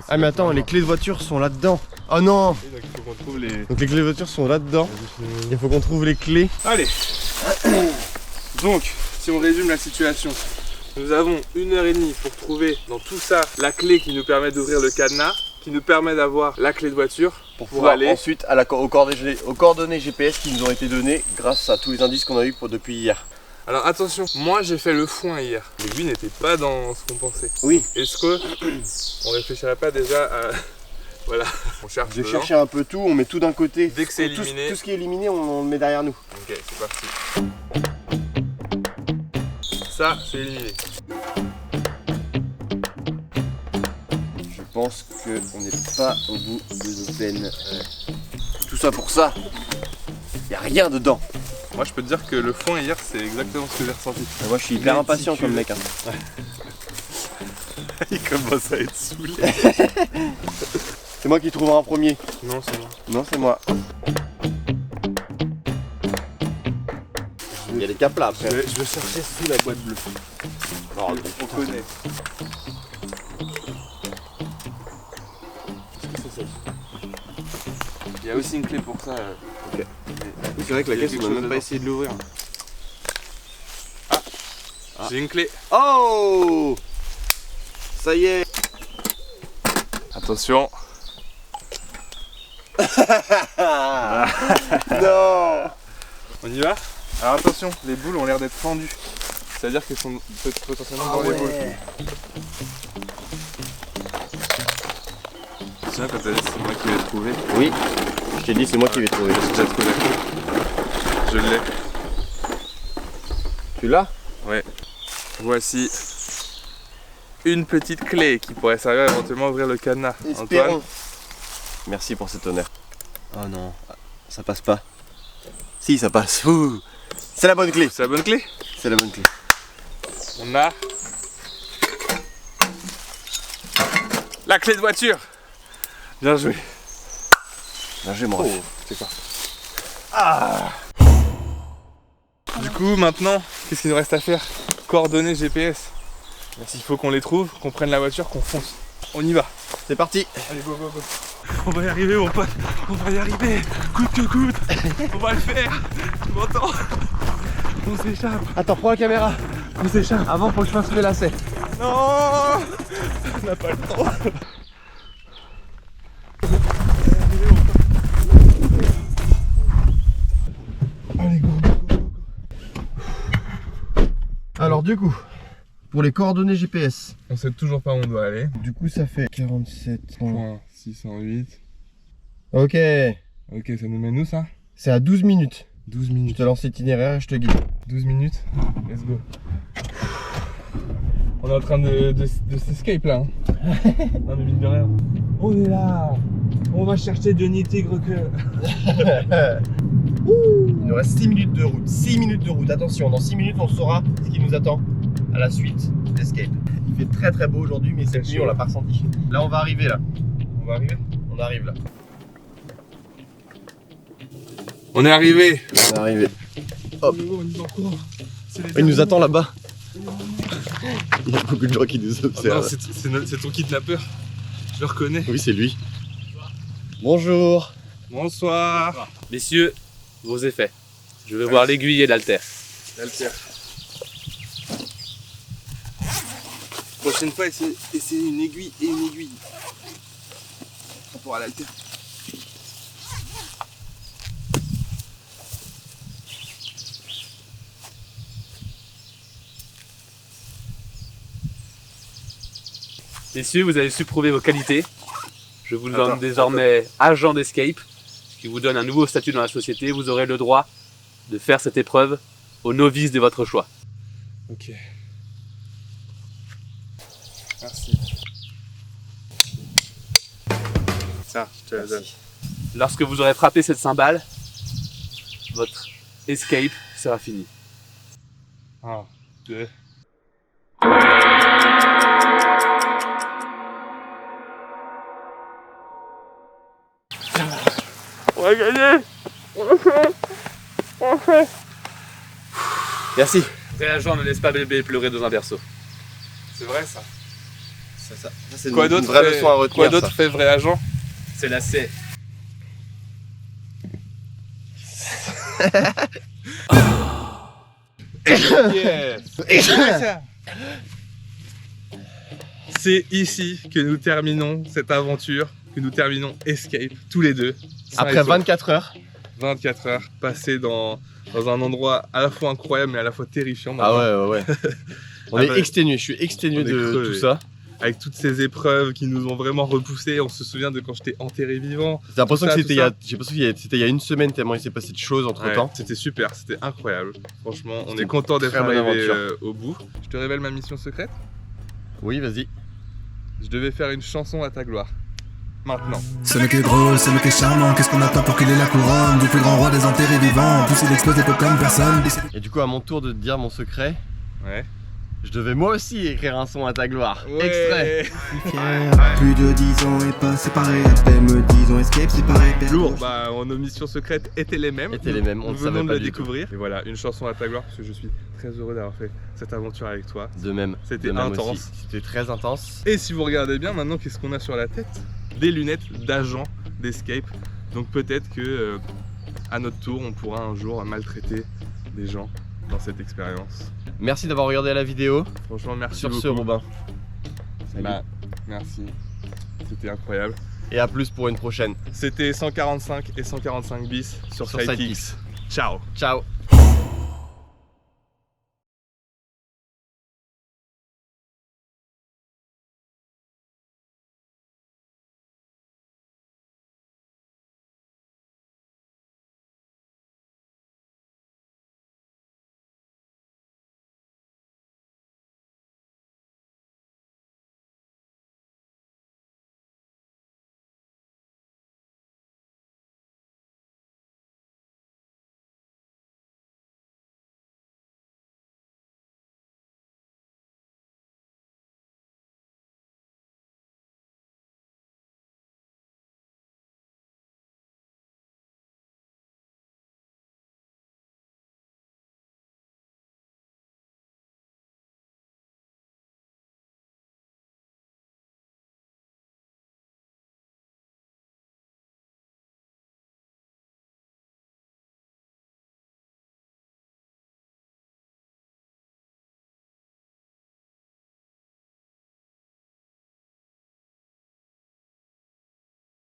Ah mais attends, les clés de voiture sont là-dedans. Oh non. Et donc il faut qu'on trouve les... Donc les clés de voiture sont là-dedans. Il faut qu'on trouve les clés. Allez. Donc, si on résume la situation, nous avons 1h30 pour trouver dans tout ça la clé qui nous permet d'ouvrir le cadenas, qui nous permet d'avoir la clé de voiture pour Pouvoir aller... ensuite aux coordonnées GPS qui nous ont été données grâce à tous les indices qu'on a eu depuis hier. Alors attention, moi j'ai fait le foin hier. L'aiguille n'était pas dans ce qu'on pensait. Oui. Est-ce que on réfléchirait pas déjà à... Voilà, on cherche J'ai dedans. cherché un peu tout, on met tout d'un côté. Dès que c'est Tout éliminé... ce qui est éliminé, on le met derrière nous. Ok, c'est parti. Ça, c'est éliminé. Je pense qu'on n'est pas au bout de nos peines. Tout ça pour ça. Y a rien dedans. Moi je peux te dire que le foin hier c'est exactement ce que j'ai ressenti. Et moi je suis hyper impatient comme mec. Hein. Il commence à être saoulé. C'est moi qui trouverai en premier. Non, c'est moi. Non, c'est moi. Il y a les caplas après. Je vais chercher sous la boîte bleue. Oh, On connaît. Il y a aussi une clé pour ça. Ok. C'est vrai que la Il y a caisse, quelque on chose n'a même pas dedans. essayé de l'ouvrir. J'ai une clé. Oh! Ça y est. Attention. Non. On y va? Alors attention, les boules ont l'air d'être fendues. C'est-à-dire qu'elles sont potentiellement dans les boules. Tiens, quand t'as dit c'est moi qui l'ai trouvé. Oui. Je t'ai dit, c'est moi qui vais trouver. J'ai déjà trouvé. Je l'ai. Tu l'as? Voici une petite clé qui pourrait servir éventuellement à ouvrir le cadenas. Antoine, Espérons. Merci pour cet honneur. Oh non, ça passe pas. Si, ça passe. Ouh. C'est la bonne clé. c'est la bonne clé? C'est la bonne clé. On a la clé de voiture. Bien joué. Là, j'ai mon ref. C'est quoi? Du coup, maintenant, qu'est-ce qu'il nous reste à faire? Coordonnées GPS. Il faut qu'on les trouve, qu'on prenne la voiture, qu'on fonce. On y va. C'est parti. Allez, go, go, go. On va y arriver, mon pote. On va y arriver. Coûte que coûte. On va le faire. Tu m'entends? On s'échappe. Attends, prends la caméra. On s'échappe. Avant, faut que je fasse le lacet. Non. On n'a pas le temps. Alors, du coup, pour les coordonnées GPS, On sait toujours pas où on doit aller. du coup, ça fait 47. Point 608. Ok. Ok, ça nous mène où ça? C'est à 12 minutes. 12 Je minutes. te lance l'itinéraire et je te guide. 12 minutes. Let's go. On est en train de s'escape là. Non mais mine de rien. On est là. On va chercher Denis Tigre que. Il nous reste 6 minutes de route. 6 minutes de route. Attention, dans 6 minutes, on saura ce qui nous attend à la suite d'Escape. Il fait très très beau aujourd'hui, mais cette nuit, on l'a pas ressenti. Là, on va arriver là. On va arriver. On arrive là. On est arrivé. On est arrivé. Hop. On y va encore. Il nous attend là-bas. Il y a beaucoup de gens qui nous Non, observent. c'est ton kidnappeur. Je le reconnais. Oui, c'est lui. Bonjour. Bonsoir. Messieurs, vos effets. Je veux voir l'aiguille et l'haltère. L'alter. Prochaine fois, essayez une aiguille et une aiguille. Par rapport à l'alter. Messieurs, vous avez su prouver vos qualités. Je vous Attends, nomme désormais agent d'escape, ce qui vous donne un nouveau statut dans la société. Vous aurez le droit de faire cette épreuve aux novices de votre choix. Ok. Merci. Tiens, je te la donne. Lorsque vous aurez frappé cette cymbale, votre escape sera fini. 1, 2. On va gagner. On fait. Merci. Vrai agent ne laisse pas bébé pleurer dans un berceau. C'est vrai ça. Ça c'est Quoi une d'autre vraie fait- leçon à retenir. Quoi d'autre ça. fait vrai agent? C'est la C. Yes. C'est ici que nous terminons cette aventure, que nous terminons Escape, tous les deux. Après 24 heures. 24 heures passées dans un endroit à la fois incroyable mais à la fois terrifiant. Ah ouais. On Ah est bah, exténué, je suis exténué on est de crevé. tout ça. Avec toutes ces épreuves qui nous ont vraiment repoussés. On se souvient de quand j'étais enterré vivant. J'ai l'impression Tout que ça, c'était tout ça. j'ai l'impression que c'était il y a une semaine tellement il s'est passé de choses entre Ouais, temps. c'était super, c'était incroyable. Franchement, on C'était est content d'être très bonne arrivé aventure. au bout. Je te révèle ma mission secrète. Oui, vas-y. Je devais faire une chanson à ta gloire. Maintenant. Ce mec est drôle, ce mec est charmant, qu'est-ce qu'on attend pour qu'il ait la couronne du plus grand roi des enterrés vivants. En plus il explose des peu comme personne. Et du coup, à mon tour de te dire mon secret, Ouais. je devais moi aussi écrire un son à ta gloire. Ouais. Extrait. Plus de 10 ans et pas séparés, à peine disons escape séparés. Lourd. Bah, nos missions secrètes étaient les mêmes. Étaient les mêmes, on Nous ne savait venons de pas le du tout. découvrir. Et voilà, une chanson à ta gloire parce que je suis très heureux d'avoir fait cette aventure avec toi. De même. C'était de même intense. aussi. C'était très intense. Et si vous regardez bien, maintenant, qu'est-ce qu'on a sur la tête? Des lunettes d'agent d'Escape. Donc peut-être que à notre tour, on pourra un jour maltraiter des gens dans cette expérience. Merci d'avoir regardé la vidéo. Franchement, merci Sur beaucoup. ce, Robin. Salut. Bah, merci. C'était incroyable. Et à plus pour une prochaine. C'était 145 et 145 bis sur Sur Sidekicks. Sidekicks. Ciao. Ciao.